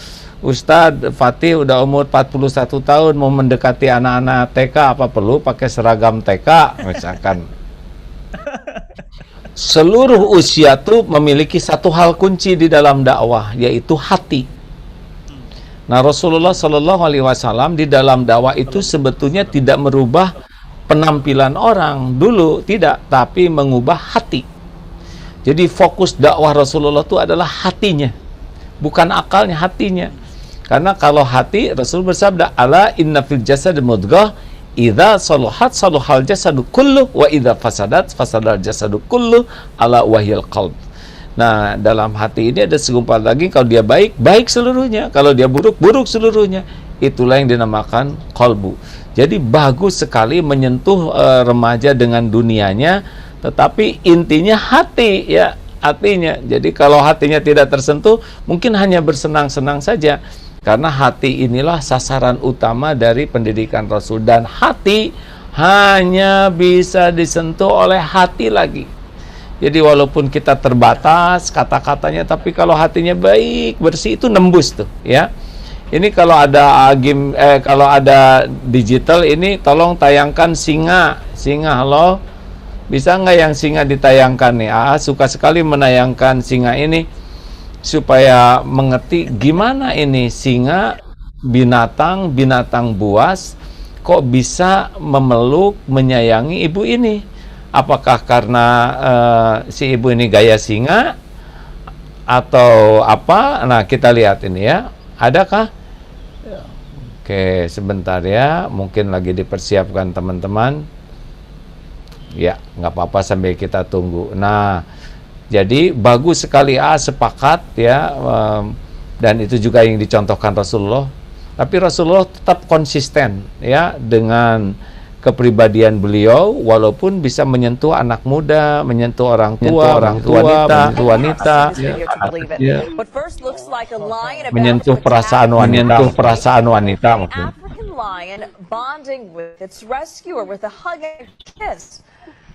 Ustadz Fatih udah umur 41 tahun mau mendekati anak-anak TK, apa perlu pakai seragam TK misalkan? Seluruh usia tuh memiliki satu hal kunci di dalam dakwah, yaitu hati. Nah, Rasulullah Shallallahu Alaihi Wasallam di dalam dakwah itu sebetulnya tidak merubah penampilan orang dulu, tidak, tapi mengubah hati. Jadi fokus dakwah Rasulullah itu adalah hatinya, bukan akalnya, hatinya. Karena kalau hati, Rasul bersabda, ala inna fil jasad mudghah, idza saluhat saluhal jasadu kullu, wa idza fasadat fasadal jasadu kullu, ala wahyal qalb. Nah, dalam hati ini ada segumpal daging, kalau dia baik, baik seluruhnya, kalau dia buruk, buruk seluruhnya. Itulah yang dinamakan qalbu. Jadi bagus sekali menyentuh remaja dengan dunianya, tetapi intinya hati ya, hatinya. Jadi kalau hatinya tidak tersentuh, mungkin hanya bersenang-senang saja. Karena hati inilah sasaran utama dari pendidikan Rasul, dan hati hanya bisa disentuh oleh hati lagi. Jadi walaupun kita terbatas kata-katanya, tapi kalau hatinya baik, bersih, itu nembus tuh ya. Ini kalau ada kalau ada digital ini tolong tayangkan singa. Halo. Bisa nggak yang singa ditayangkan nih? Suka sekali menayangkan singa ini supaya mengerti gimana ini singa, binatang buas kok bisa memeluk, menyayangi ibu ini. Apakah karena si ibu ini gaya singa atau apa? Nah, kita lihat ini ya. Adakah? Oke, sebentar ya. Mungkin lagi dipersiapkan teman-teman. Ya, nggak apa-apa sambil kita tunggu. Nah, jadi bagus sekali sepakat ya, dan itu juga yang dicontohkan Rasulullah. Tapi Rasulullah tetap konsisten ya dengan kepribadian beliau, walaupun bisa menyentuh anak muda, menyentuh orang tua, wanita, ya. Menyentuh perasaan wanita mungkin.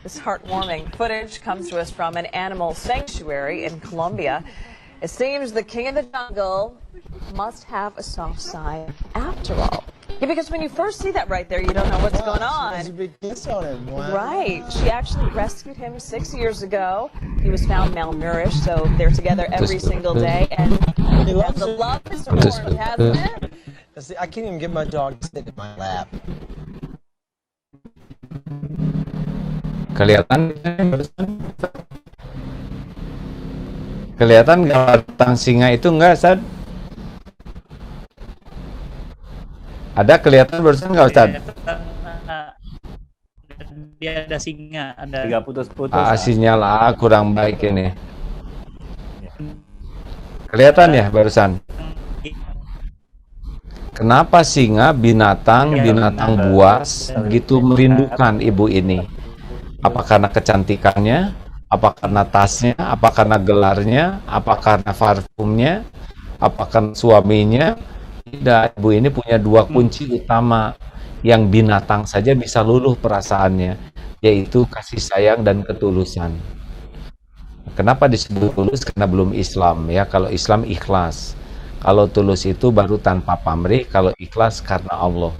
This heartwarming footage comes to us from an animal sanctuary in Colombia. It seems the king of the jungle must have a soft side after all. Yeah, because when you first see that right there, you don't know what's going on. Right. She actually rescued him 6 years ago. He was found malnourished, so they're together every single day. And the love is born, hasn't it? I can't even get my dog to sit in my lap. Kelihatan batang singa itu enggak, Ustaz? Ada kelihatan barusan enggak, Ustaz? Dia ada singa, ada Tiga putus-putus. Sinyal kurang baik ini. Kelihatan ya barusan? Kenapa singa, binatang buas begitu merindukan ibu ini? Apa karena kecantikannya? Apa karena tasnya? Apa karena gelarnya? Apa karena parfumnya? Apa karena suaminya? Tidak, ibu ini punya dua kunci utama yang binatang saja bisa luluh perasaannya, yaitu kasih sayang dan ketulusan. Kenapa disebut tulus? Karena belum Islam ya. Kalau Islam ikhlas. Kalau tulus itu baru tanpa pamrih, kalau ikhlas karena Allah.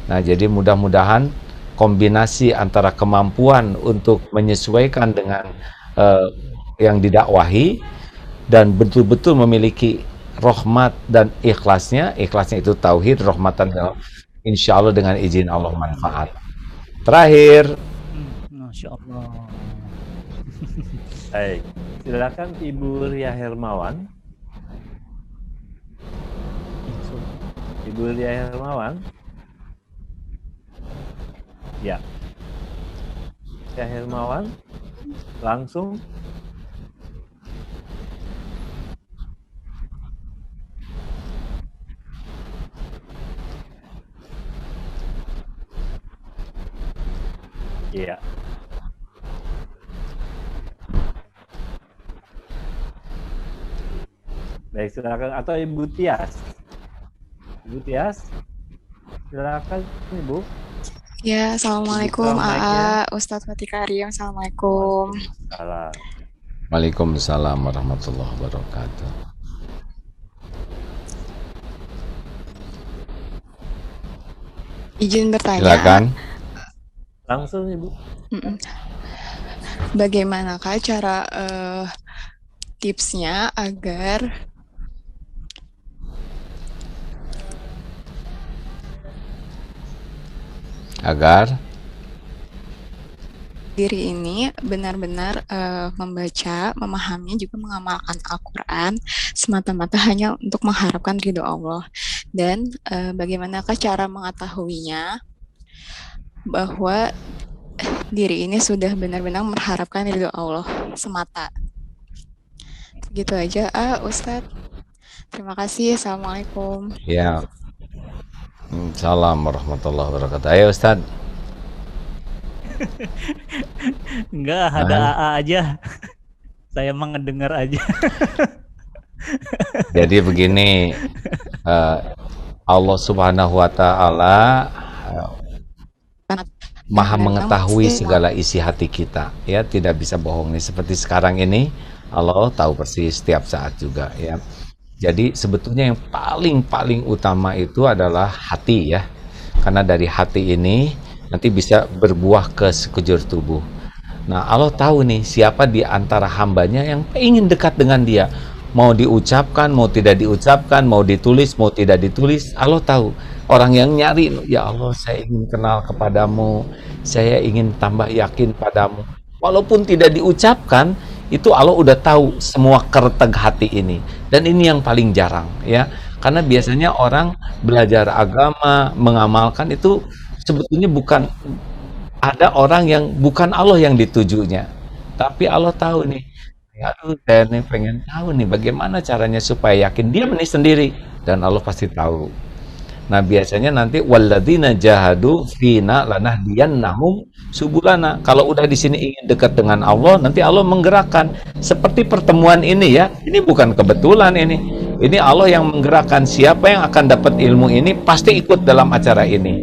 Nah, jadi mudah-mudahan kombinasi antara kemampuan untuk menyesuaikan dengan yang didakwahi dan betul-betul memiliki rahmat dan ikhlasnya itu tauhid, rahmatan, insya Allah dengan izin Allah manfaat. Terakhir, Masya Allah. Baik, silakan Ibu Ria Hermawan. Ibu Ria Hermawan. Ya. Ria Hermawan, langsung. Iya. Baik, silakan. Atau Ibu Tias. Ibu Tias, silakan Ibu. Ya, Assalamualaikum AA, Ustadz Fatih Karim, Assalamualaikum. Salam. Waalaikumsalam warahmatullahi wabarakatuh. Izin bertanya. Silakan. Langsung Ibu. Bagaimanakah cara tipsnya agar diri ini benar-benar membaca, memahami, juga mengamalkan Al-Quran semata-mata hanya untuk mengharapkan ridho Allah. Dan bagaimanakah cara mengetahuinya bahwa diri ini sudah benar-benar mengharapkan ridho Allah semata. Gitu aja, Ustadz. Terima kasih. Assalamualaikum. Ya. Salam warahmatullahi wabarakatuh. Ayo Ustaz. Enggak, ada AA aja. Saya emang ngedengar aja. Jadi begini, Allah Subhanahu wa Ta'ala Maha mengetahui segala isi hati kita, ya, tidak bisa bohong nih. Seperti sekarang ini, Allah tahu persis setiap saat juga, ya. Jadi sebetulnya yang paling utama itu adalah hati, ya, karena dari hati ini nanti bisa berbuah ke sekujur tubuh. Nah, Allah tahu nih siapa di antara hambanya yang ingin dekat dengan Dia, mau diucapkan, mau tidak diucapkan, mau ditulis, mau tidak ditulis. Allah tahu. Orang yang nyari, ya Allah, saya ingin kenal kepadamu, saya ingin tambah yakin padamu. Walaupun tidak diucapkan, itu Allah udah tahu semua kerteg hati ini. Dan ini yang paling jarang, ya, karena biasanya orang belajar agama, mengamalkan itu sebetulnya bukan, ada orang yang bukan Allah yang ditujunya, tapi Allah tahu nih, aduh, saya nih pengen tahu nih bagaimana caranya supaya yakin. Dia menih sendiri dan Allah pasti tahu. Nah, biasanya nanti walladzina jahadu fina lanahdiyannahum subulana. Kalau udah di sini ingin dekat dengan Allah, nanti Allah menggerakkan. Seperti pertemuan ini, ya. Ini bukan kebetulan ini. Ini Allah yang menggerakkan. Siapa yang akan dapat ilmu ini pasti ikut dalam acara ini.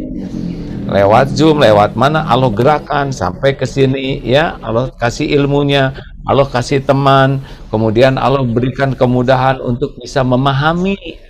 Lewat Zoom, lewat mana, Allah gerakan sampai ke sini, ya. Allah kasih ilmunya, Allah kasih teman, kemudian Allah berikan kemudahan untuk bisa memahami.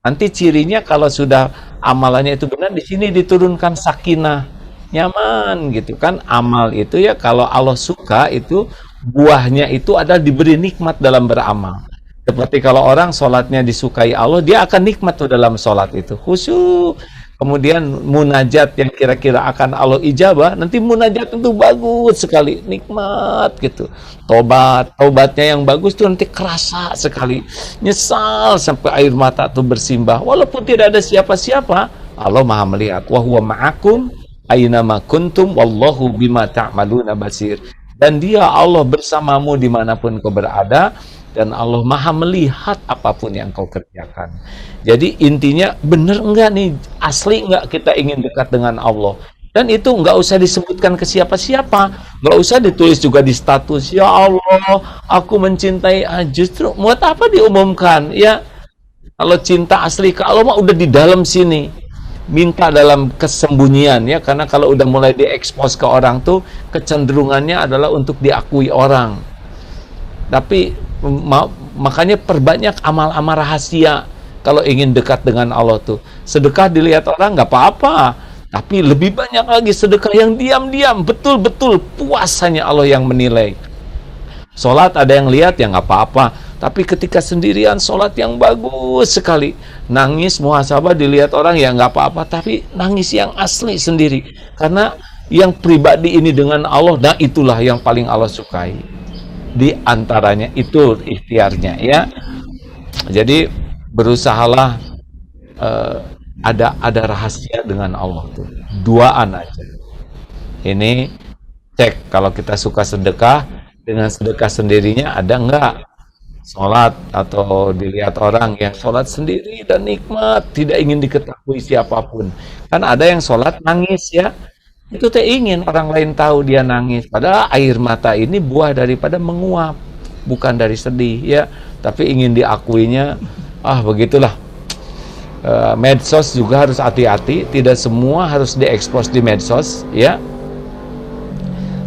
Nanti cirinya kalau sudah amalannya itu benar, di sini diturunkan sakinah, nyaman gitu kan. Amal itu, ya, kalau Allah suka itu buahnya itu adalah diberi nikmat dalam beramal. Seperti kalau orang sholatnya disukai Allah, dia akan nikmat tuh dalam sholat itu, khusyuk. Kemudian munajat yang kira-kira akan Allah ijabah, nanti munajat itu bagus sekali, nikmat gitu. Tobatnya yang bagus tuh nanti kerasa sekali, nyesal sampai air mata tuh bersimbah. Walaupun tidak ada siapa-siapa, Allah Maha melihat. Wa huwa ma'akum aina ma kuntum wallahu bima ta'maluna basir. Dan Dia Allah bersamamu dimanapun kau berada, dan Allah Maha melihat apapun yang kau kerjakan. Jadi intinya, bener enggak nih, asli enggak kita ingin dekat dengan Allah? Dan itu enggak usah disebutkan ke siapa-siapa, enggak usah ditulis juga di status, ya Allah, aku mencintai. Justru buat apa diumumkan? Ya, kalau cinta asli ke Allah mah udah di dalam sini. Minta dalam kesembunyian, ya, karena kalau udah mulai diekspos ke orang tuh kecenderungannya adalah untuk diakui orang. Tapi makanya perbanyak amal-amal rahasia kalau ingin dekat dengan Allah tuh. Sedekah dilihat orang nggak apa-apa, tapi lebih banyak lagi sedekah yang diam-diam, betul-betul puasanya Allah yang menilai. Sholat ada yang lihat ya nggak apa-apa, tapi ketika sendirian sholat yang bagus sekali, nangis muhasabah dilihat orang ya nggak apa-apa, tapi nangis yang asli sendiri, karena yang pribadi ini dengan Allah, nah itulah yang paling Allah sukai. Di antaranya itu ikhtiarnya, ya. Jadi berusahalah ada rahasia dengan Allah tuh, duaan aja. Ini cek kalau kita suka sedekah, dengan sedekah sendirinya ada enggak sholat, atau dilihat orang yang sholat sendiri dan nikmat, tidak ingin diketahui siapapun. Kan ada yang sholat nangis, ya, itu teh ingin orang lain tahu dia nangis, padahal air mata ini buah daripada menguap, bukan dari sedih, ya, tapi ingin diakuinya. Begitulah. Medsos juga harus hati-hati, tidak semua harus diekspos di medsos, ya.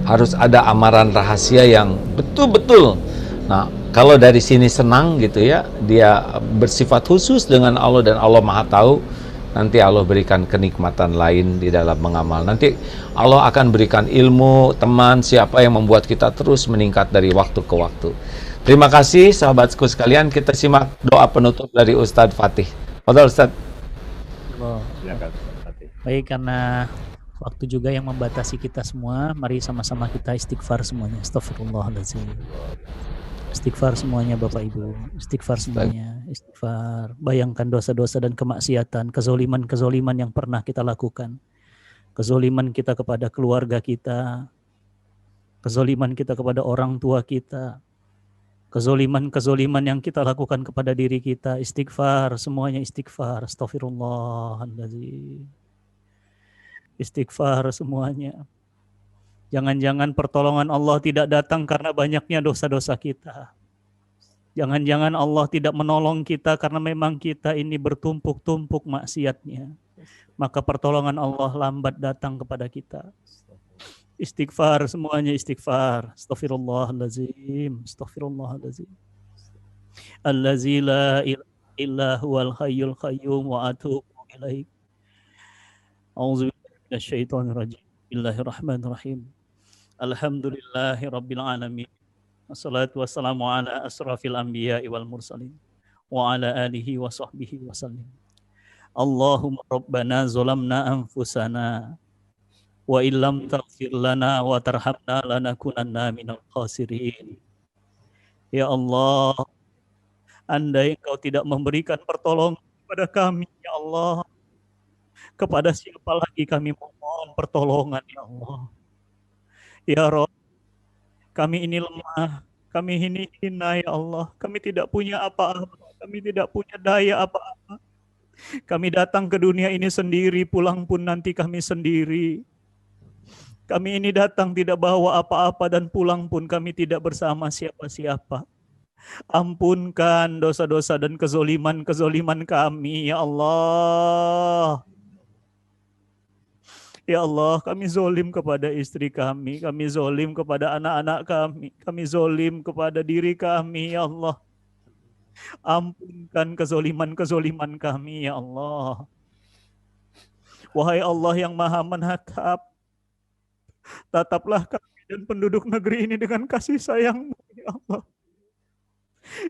Harus ada amaran rahasia yang betul-betul. Nah, kalau dari sini senang gitu, ya, dia bersifat khusus dengan Allah dan Allah Maha tahu, nanti Allah berikan kenikmatan lain di dalam mengamal. Nanti Allah akan berikan ilmu, teman, siapa yang membuat kita terus meningkat dari waktu ke waktu. Terima kasih sahabatku sekalian, kita simak doa penutup dari Ustadz Fatih. Padahal Ustadz. Baik, karena waktu juga yang membatasi kita semua, mari sama-sama kita istighfar semuanya. Astagfirullahaladzim. Istighfar semuanya Bapak Ibu, istighfar semuanya, istighfar. Bayangkan dosa-dosa dan kemaksiatan, kezoliman yang pernah kita lakukan. Kezoliman kita kepada keluarga kita, kezoliman kita kepada orang tua kita, kezoliman yang kita lakukan kepada diri kita. Istighfar semuanya, istighfar. Astagfirullahaladzim. Istighfar semuanya. Jangan-jangan pertolongan Allah tidak datang karena banyaknya dosa-dosa kita. Jangan-jangan Allah tidak menolong kita karena memang kita ini bertumpuk-tumpuk maksiatnya. Maka pertolongan Allah lambat datang kepada kita. Istighfar semuanya, istighfar. Astaghfirullahaladzim. Astaghfirullahaladzim. Allazi la ilaha illa huwal hayyul qayyum wa atubu ilaih. A'udzubillahi minasyaitonir rajim. Bismillahirrahmanirrahim. Alhamdulillahi rabbil alamin. Wassalatu wassalamu ala asrafil anbiya'i wal mursalin wa ala alihi wa sahbihi wa sallim. Allahumma rabbana zalamna anfusana wa illam taghfir lana wa tarhamna lanakunanna minal khasirin. Ya Allah, andai Engkau tidak memberikan pertolongan kepada kami, ya Allah, kepada siapa lagi kami mohon pertolongan, ya Allah. Ya Rabb, kami ini lemah, kami ini hina, ya Allah. Kami tidak punya apa-apa, kami tidak punya daya apa-apa. Kami datang ke dunia ini sendiri, pulang pun nanti kami sendiri. Kami ini datang tidak bawa apa-apa dan pulang pun kami tidak bersama siapa-siapa. Ampunkan dosa-dosa dan kezoliman kami, ya Allah. Ya Allah, kami zolim kepada istri kami zolim kepada anak-anak kami zolim kepada diri kami, ya Allah. Ampunkan kezoliman kami, ya Allah. Wahai Allah yang maha menatap, tataplah kami dan penduduk negeri ini dengan kasih sayang-Mu, ya Allah.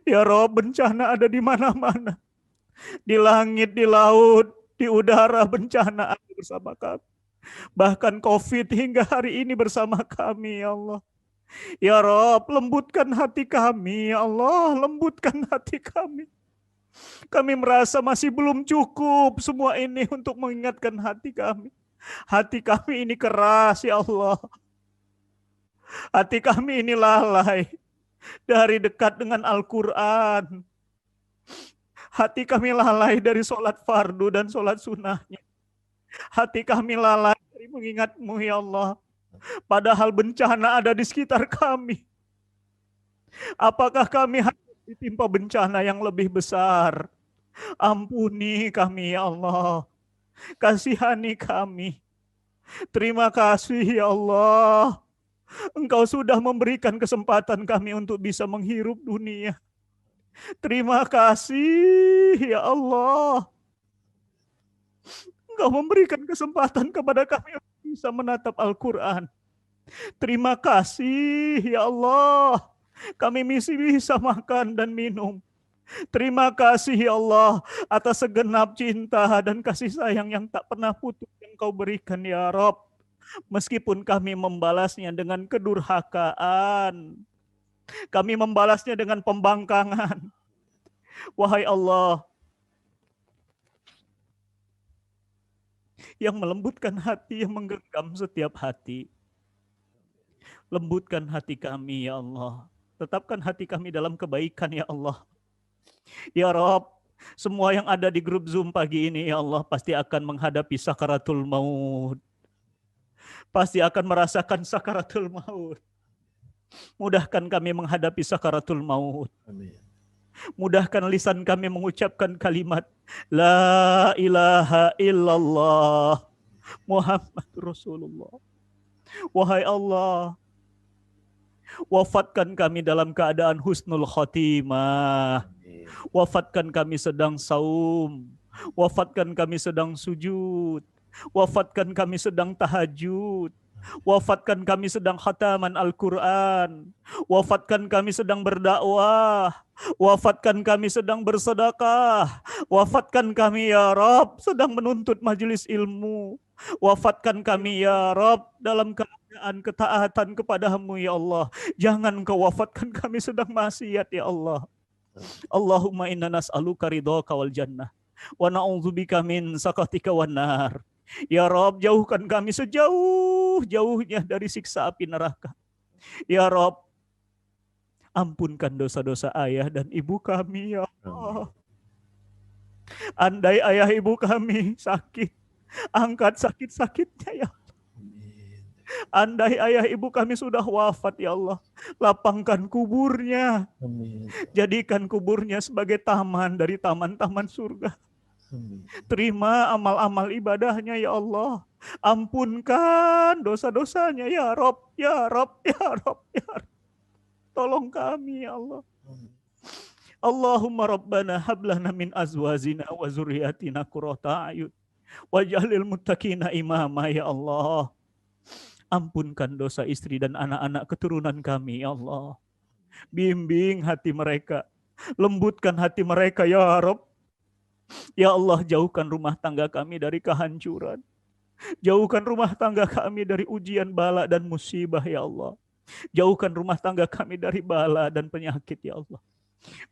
Ya Rabb, bencana ada di mana-mana. Di langit, di laut, di udara, bencana ada bersama kami. Bahkan COVID hingga hari ini bersama kami, ya Allah. Ya Rabb, lembutkan hati kami, ya Allah, lembutkan hati kami. Kami merasa masih belum cukup semua ini untuk mengingatkan hati kami. Hati kami ini keras, ya Allah. Hati kami ini lalai. dari dekat dengan Al-Quran. Hati kami lalai dari sholat fardu dan sholat sunnahnya. Hati kami lalai dari mengingat-Mu ya Allah. Padahal bencana ada di sekitar kami. Apakah kami harus ditimpa bencana yang lebih besar? Ampuni kami ya Allah. Kasihani kami. Terima kasih ya Allah. Engkau sudah memberikan kesempatan kami untuk bisa menghirup dunia. Terima kasih ya Allah. Engkau memberikan kesempatan kepada kami untuk bisa menatap Al-Quran. Terima kasih ya Allah. Kami masih bisa makan dan minum. Terima kasih ya Allah atas segenap cinta dan kasih sayang yang tak pernah putus yang Kau berikan ya Rabb. Meskipun kami membalasnya dengan kedurhakaan, kami membalasnya dengan pembangkangan. Wahai Allah yang melembutkan hati, yang menggenggam setiap hati, lembutkan hati kami ya Allah. Tetapkan hati kami dalam kebaikan ya Allah. Ya Rabb, semua yang ada di grup Zoom pagi ini ya Allah pasti akan menghadapi sakaratul maut. Pasti akan merasakan sakaratul maut. Mudahkan kami menghadapi sakaratul maut. Amin. Mudahkan lisan kami mengucapkan kalimat La ilaha illallah Muhammad Rasulullah. Wahai Allah, wafatkan kami dalam keadaan husnul khotimah. Wafatkan kami sedang saum. Wafatkan kami sedang sujud. Wafatkan kami sedang tahajud. Wafatkan kami sedang khataman Al-Quran. Wafatkan kami sedang berdakwah. Wafatkan kami sedang bersedekah. Wafatkan kami ya Rabb sedang menuntut majelis ilmu. Wafatkan kami ya Rabb dalam keadaan ketaatan kepada-Mu ya Allah. Jangan Kau wafatkan kami sedang maksiat ya Allah. Allahumma inna nas'aluka ridhaka wal jannah wa na'udzubika min sakatika wan nar. Ya Rabb, jauhkan kami sejauh-jauhnya dari siksa api neraka. Ya Rabb, ampunkan dosa-dosa ayah dan ibu kami ya Allah. Andai ayah ibu kami sakit, angkat sakit-sakitnya ya Allah. Andai ayah ibu kami sudah wafat ya Allah, lapangkan kuburnya. Amin. Jadikan kuburnya sebagai taman dari taman-taman surga. Amin. Terima amal-amal ibadahnya ya Allah. Ampunkan dosa-dosanya ya Rabb, ya Rabb, ya Rabb, ya Rabb. Tolong kami ya Allah. Amin. Allahumma Rabbana hablana min azwazina wa zurriyatina qurrata a'yun waj'alil muttaqina imama ya Allah. Ampunkan dosa istri dan anak-anak keturunan kami ya Allah. Bimbing hati mereka, lembutkan hati mereka ya Rabb. Ya Allah, jauhkan rumah tangga kami dari kehancuran. Jauhkan rumah tangga kami dari ujian bala dan musibah ya Allah. Jauhkan rumah tangga kami dari bala dan penyakit ya Allah.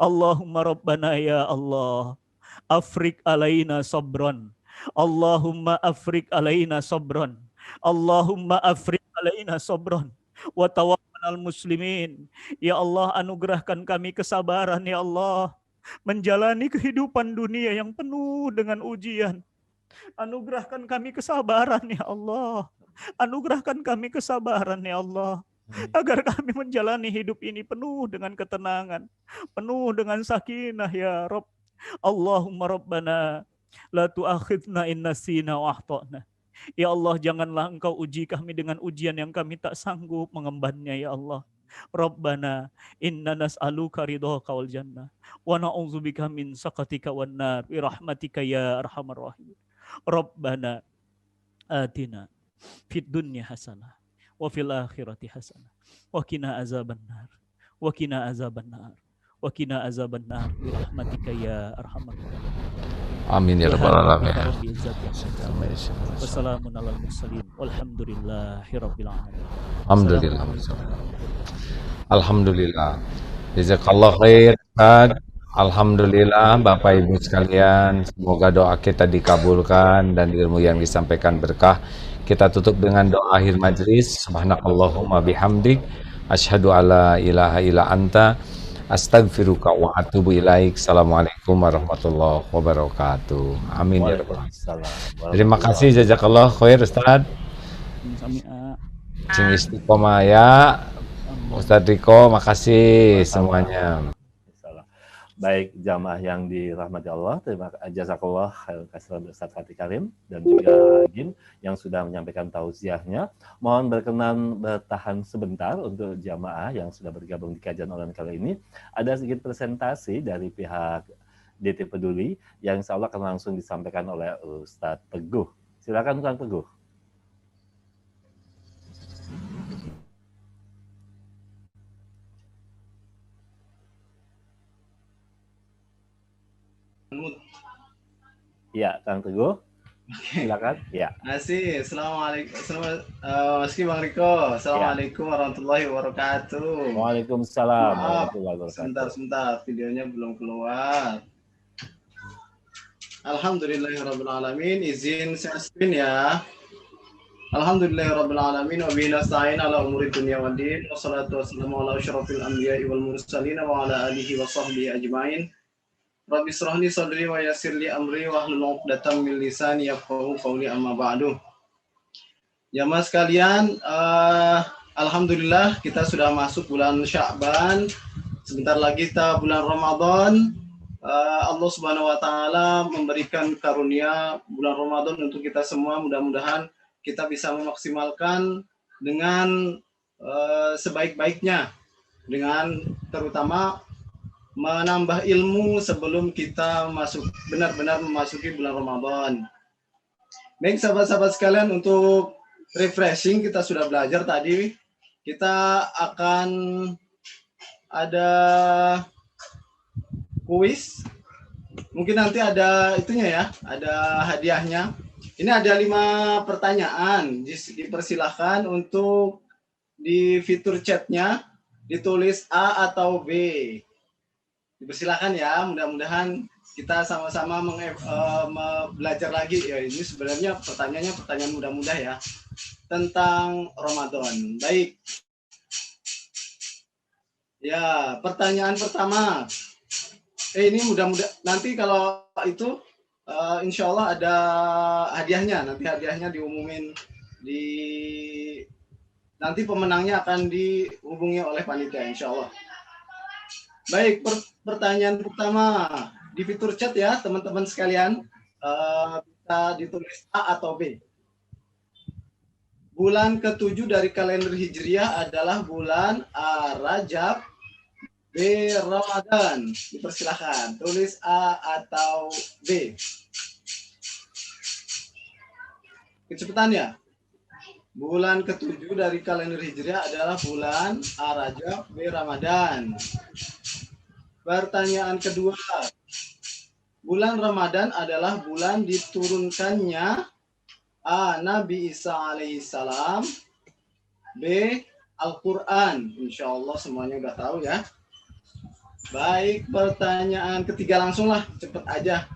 Allahumma Rabbana ya Allah, afrik alaina sabran. Allahumma afrik alaina sabran. Allahumma afrik alaina sabran wa tawaffana muslimin. Ya Allah, anugerahkan kami kesabaran ya Allah, menjalani kehidupan dunia yang penuh dengan ujian. Anugerahkan kami kesabaran ya Allah. Anugerahkan kami kesabaran ya Allah, agar kami menjalani hidup ini penuh dengan ketenangan, penuh dengan sakinah ya Rabb. Allahumma Rabbana la tu'akhidna in nasina wa akhtana. Ya Allah, janganlah Engkau uji kami dengan ujian yang kami tak sanggup mengembannya ya Allah. Rabbana inna nas'aluka ridhaka wal jannah wa na'udzubika min sakatika wan nar bi rahmatika ya arhamar rahim. Rabbana atina fid dunya hasanah wa fil akhirati hasanah wa qina azabannar wa qina azabannar wa qina azabannar bi rahmatika ya arhamar rahim. Amin ya rabbal alamin. Wassalamun alal mursalin walhamdulillahi rabbil alamin. Alhamdulillah. Alhamdulillah. Jazakallah khair. Alhamdulillah Bapak Ibu sekalian, semoga doa kita dikabulkan dan ilmu yang disampaikan berkah. Kita tutup dengan doa akhir majlis. Subhanakallahumma bihamdik Asyhadu alla ilaha illa anta astaghfiruka wa atubu ilaik. Assalamualaikum warahmatullahi wabarakatuh. Amin ya rabbal alamin. Terima kasih, jazakallah khair Ustaz. Sing istiqomah ya. Ustaz Riko, makasih semuanya. Baik jamaah yang dirahmati Allah, terima kasih jazakallah khairan Ustaz Fatih Karim dan juga Agim yang sudah menyampaikan tausiahnya. Mohon berkenan bertahan sebentar untuk jamaah yang sudah bergabung di kajian online kali ini. Ada sedikit presentasi dari pihak DT Peduli yang insya Allah akan langsung disampaikan oleh Ustaz Teguh. Silakan Ustaz Teguh. Ya, Kang Teguh. Silakan. Ya. Masih. Assalamualaikum. Meski Bang Riko. Assalamualaikum warahmatullahi wabarakatuh. Waalaikumsalam warahmatullahi wabarakatuh. Sebentar, videonya belum keluar. Alhamdulillahirabbil alamin. Izin saya screen ya. Alhamdulillahirabbil alamin wa bihi nasta'in ala umuri dunya waddin. Wassalatu wassalamu ala asyrofil anbiya'i wal mursalin wa ala alihi wa sahbihi ajmain. Rabbi shrah li sadri wa yassir li amri wahlul 'uqdatam min lisani yafqahu qawli amma ba'du. Jamaah sekalian, alhamdulillah kita sudah masuk bulan Sya'ban. Sebentar lagi kita bulan Ramadan. Allah Subhanahu wa taala memberikan karunia bulan Ramadan untuk kita semua. Mudah-mudahan kita bisa memaksimalkan dengan sebaik-baiknya, dengan terutama menambah ilmu sebelum kita benar-benar memasuki bulan Ramadan. Baik sahabat-sahabat sekalian, untuk refreshing kita sudah belajar tadi. Kita akan ada kuis. Mungkin nanti ada itunya ya, ada hadiahnya. Ini ada 5 pertanyaan. Dipersilahkan untuk di fitur chatnya ditulis A atau B. Dipersilakan ya, mudah-mudahan kita sama-sama belajar lagi ya. Ini sebenarnya pertanyaan mudah-mudah ya tentang Ramadan. Baik. Ya, pertanyaan pertama. Ini mudah-mudah nanti kalau itu insya Allah ada hadiahnya. Nanti hadiahnya diumumin nanti pemenangnya akan dihubungi oleh panitia insya Allah. Baik, pertanyaan pertama di fitur chat ya teman-teman sekalian, bisa ditulis A atau B. Bulan ke-7 dari kalender Hijriah adalah bulan A Rajab, B Ramadan. Dipersilakan tulis A atau B. Kecepatan ya. Bulan ke-7 dari kalender Hijriah adalah bulan A Rajab, B Ramadan. Pertanyaan kedua, bulan Ramadan adalah bulan diturunkannya A. Nabi Isa alaihissalam, B. Al-Quran. Insya Allah semuanya udah tahu ya. Baik, pertanyaan ketiga langsung lah, cepet aja.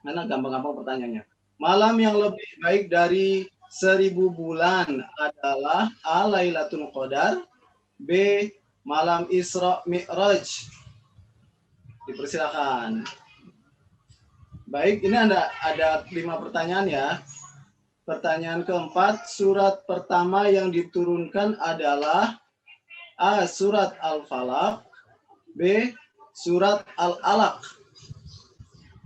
Mana gampang-gampang pertanyaannya. Malam yang lebih baik dari 1000 bulan adalah A. Lailatul Qadar, B. Malam Isra Mi'raj. Dipersilakan. Baik, ini ada 5 pertanyaan ya. Pertanyaan keempat, surat pertama yang diturunkan adalah A. Surat Al-Falaq, B. Surat Al-Alaq.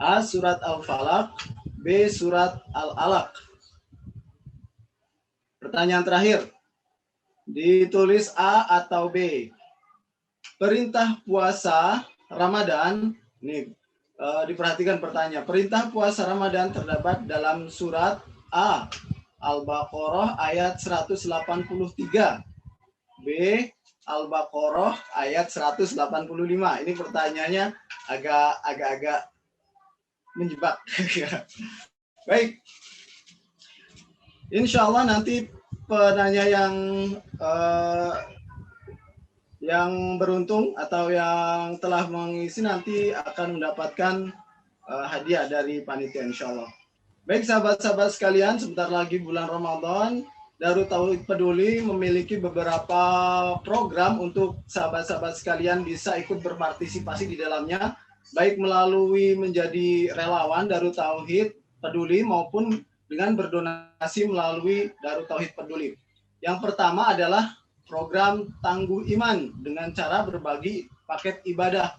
A. Surat Al-Falaq, B. Surat Al-Alaq. Pertanyaan terakhir, ditulis A atau B. Perintah puasa Ramadan, nih diperhatikan pertanyaan. Perintah puasa Ramadan terdapat dalam surat A. Al-Baqarah ayat 183. B. Al-Baqarah ayat 185. Ini pertanyaannya agak menjebak. Baik. Insya Allah nanti penanya yang beruntung atau yang telah mengisi nanti akan mendapatkan hadiah dari panitia insya Allah. Baik sahabat-sahabat sekalian, sebentar lagi bulan Ramadan. Darut Tauhid Peduli memiliki beberapa program untuk sahabat-sahabat sekalian bisa ikut berpartisipasi di dalamnya, baik melalui menjadi relawan Darut Tauhid Peduli maupun dengan berdonasi melalui Darut Tauhid Peduli. Yang pertama adalah program Tangguh Iman dengan cara berbagi paket ibadah.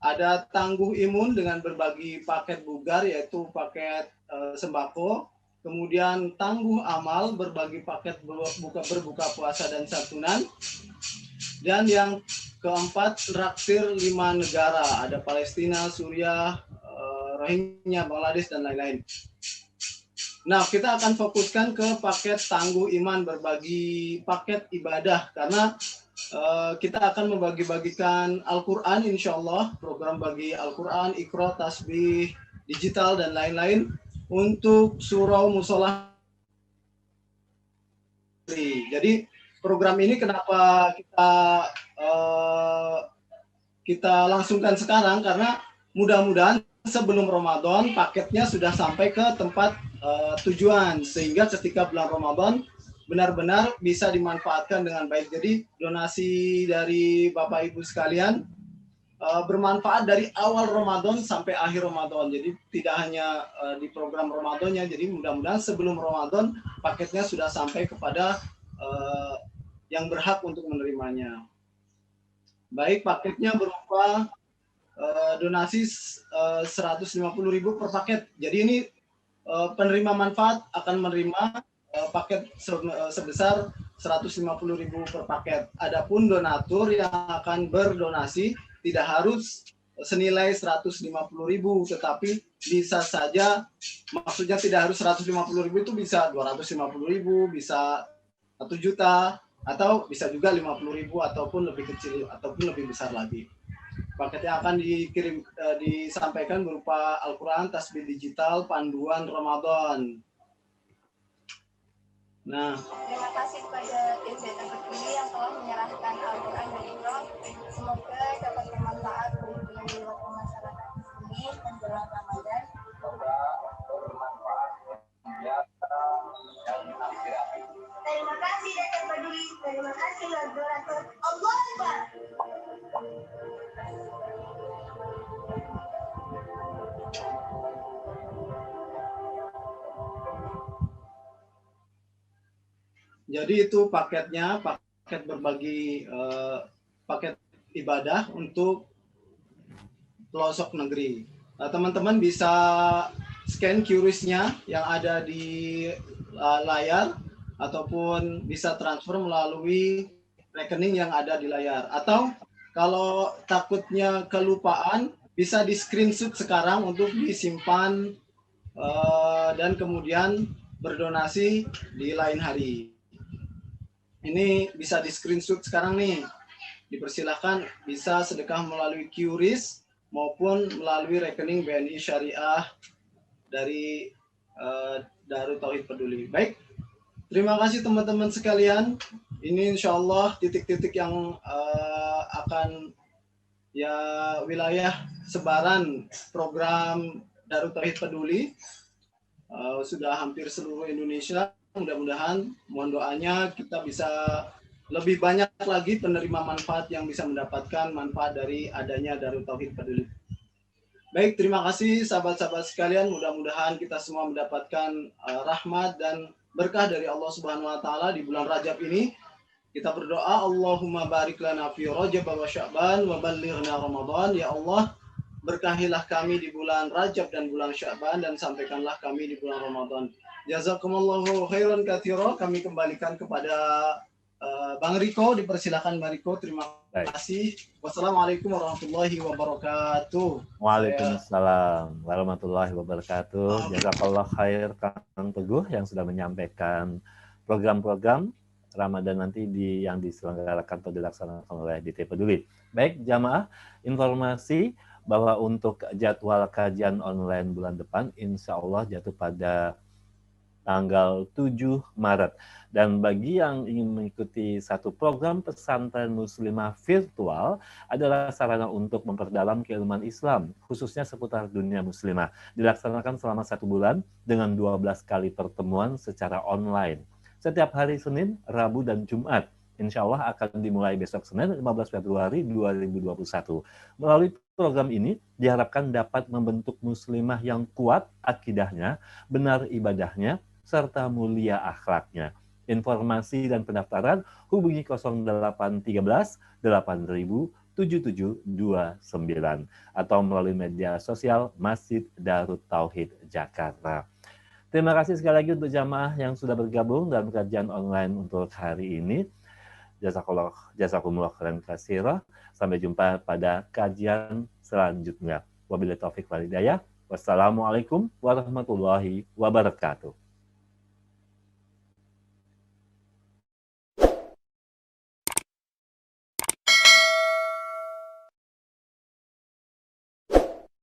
Ada Tangguh Imun dengan berbagi paket bugar, yaitu paket sembako. Kemudian Tangguh Amal berbagi paket berbuka puasa dan santunan. Dan yang keempat, traktir 5 negara. Ada Palestina, Suriah, Rohingya, Bangladesh, dan lain-lain. Nah, kita akan fokuskan ke paket Tangguh Iman, berbagi paket ibadah. Karena kita akan membagi-bagikan Al-Quran, insya Allah, program bagi Al-Quran, Iqra, Tasbih, digital, dan lain-lain untuk surau musola. Jadi program ini kenapa kita langsungkan sekarang, karena mudah-mudahan sebelum Ramadan paketnya sudah sampai ke tempat tujuan, sehingga ketika bulan Ramadan benar-benar bisa dimanfaatkan dengan baik. Jadi donasi dari Bapak Ibu sekalian bermanfaat dari awal Ramadan sampai akhir Ramadan. Jadi tidak hanya di program Ramadannya, jadi mudah-mudahan sebelum Ramadan paketnya sudah sampai kepada yang berhak untuk menerimanya. Baik, paketnya berupa donasi 150.000 per paket. Jadi ini penerima manfaat akan menerima paket sebesar 150.000 per paket. Adapun donatur yang akan berdonasi tidak harus senilai 150.000, tetapi bisa saja, maksudnya tidak harus 150.000, itu bisa 250.000, bisa 1 juta, atau bisa juga 50.000 ataupun lebih kecil ataupun lebih besar lagi. Paket yang akan disampaikan berupa Al-Quran, tasbih digital, panduan Ramadan. Nah, terima kasih kepada TZ Peduli yang telah menyerahkan Al-Quran dan Iqra. Semoga dapat bermanfaat bagi warga masyarakat di sini menjelang Ramadan. Semoga bermanfaat terima kasih TZ Peduli. Terima kasih moderator. Allah Akbar. Jadi itu paketnya, paket berbagi paket ibadah untuk pelosok negeri. Teman-teman bisa scan QRIS-nya yang ada di layar, ataupun bisa transfer melalui rekening yang ada di layar. Atau kalau takutnya kelupaan, bisa di screenshot sekarang untuk disimpan dan kemudian berdonasi di lain hari. Ini bisa di screenshot sekarang nih. Dipersilahkan bisa sedekah melalui QRIS maupun melalui rekening BNI Syariah dari Darut Tauhid Peduli. Baik, terima kasih teman-teman sekalian. Ini insya Allah titik-titik yang akan wilayah sebaran program Darut Tauhid Peduli. Sudah hampir seluruh Indonesia. Mudah-mudahan, mohon doanya kita bisa lebih banyak lagi penerima manfaat yang bisa mendapatkan manfaat dari adanya Darut Tauhid Peduli. Baik, terima kasih sahabat-sahabat sekalian. Mudah-mudahan kita semua mendapatkan rahmat dan berkah dari Allah Subhanahu wa taala di bulan Rajab ini. Kita berdoa, Allahumma barik lana fi Rajab wa Sya'ban wa ballighna Ramadan. Ya Allah, berkahilah kami di bulan Rajab dan bulan Sya'ban, dan sampaikanlah kami di bulan Ramadan. Jazakumullahu khairan katsira. Kami kembalikan kepada Bang Riko. Dipersilakan Bang Riko. Terima kasih. Wassalamualaikum warahmatullahi wabarakatuh. Waalaikumsalam warahmatullahi wabarakatuh. Jazakallah khair Kang Teguh yang sudah menyampaikan program-program Ramadan nanti yang diselenggarakan atau dilaksanakan oleh DT Peduli. Baik jamaah, informasi bahwa untuk jadwal kajian online bulan depan insya Allah jatuh pada tanggal 7 Maret. Dan bagi yang ingin mengikuti satu program pesantren muslimah virtual adalah sarana untuk memperdalam keilmuan Islam, khususnya seputar dunia muslimah. Dilaksanakan selama 1 bulan dengan 12 kali pertemuan secara online. setiap hari Senin, Rabu, dan Jumat. Insya Allah akan dimulai besok Senin 15 Februari 2021. Melalui program ini diharapkan dapat membentuk muslimah yang kuat akidahnya, benar ibadahnya, serta mulia akhlaknya. Informasi dan pendaftaran hubungi 0813 8000 7729 atau melalui media sosial Masjid Darut Tauhid Jakarta. Terima kasih sekali lagi untuk jamaah yang sudah bergabung dalam kajian online untuk hari ini. Jazakumullah khairan katsira. Sampai jumpa pada kajian selanjutnya. Wabillahi taufik wal hidayah. Wassalamualaikum warahmatullahi wabarakatuh.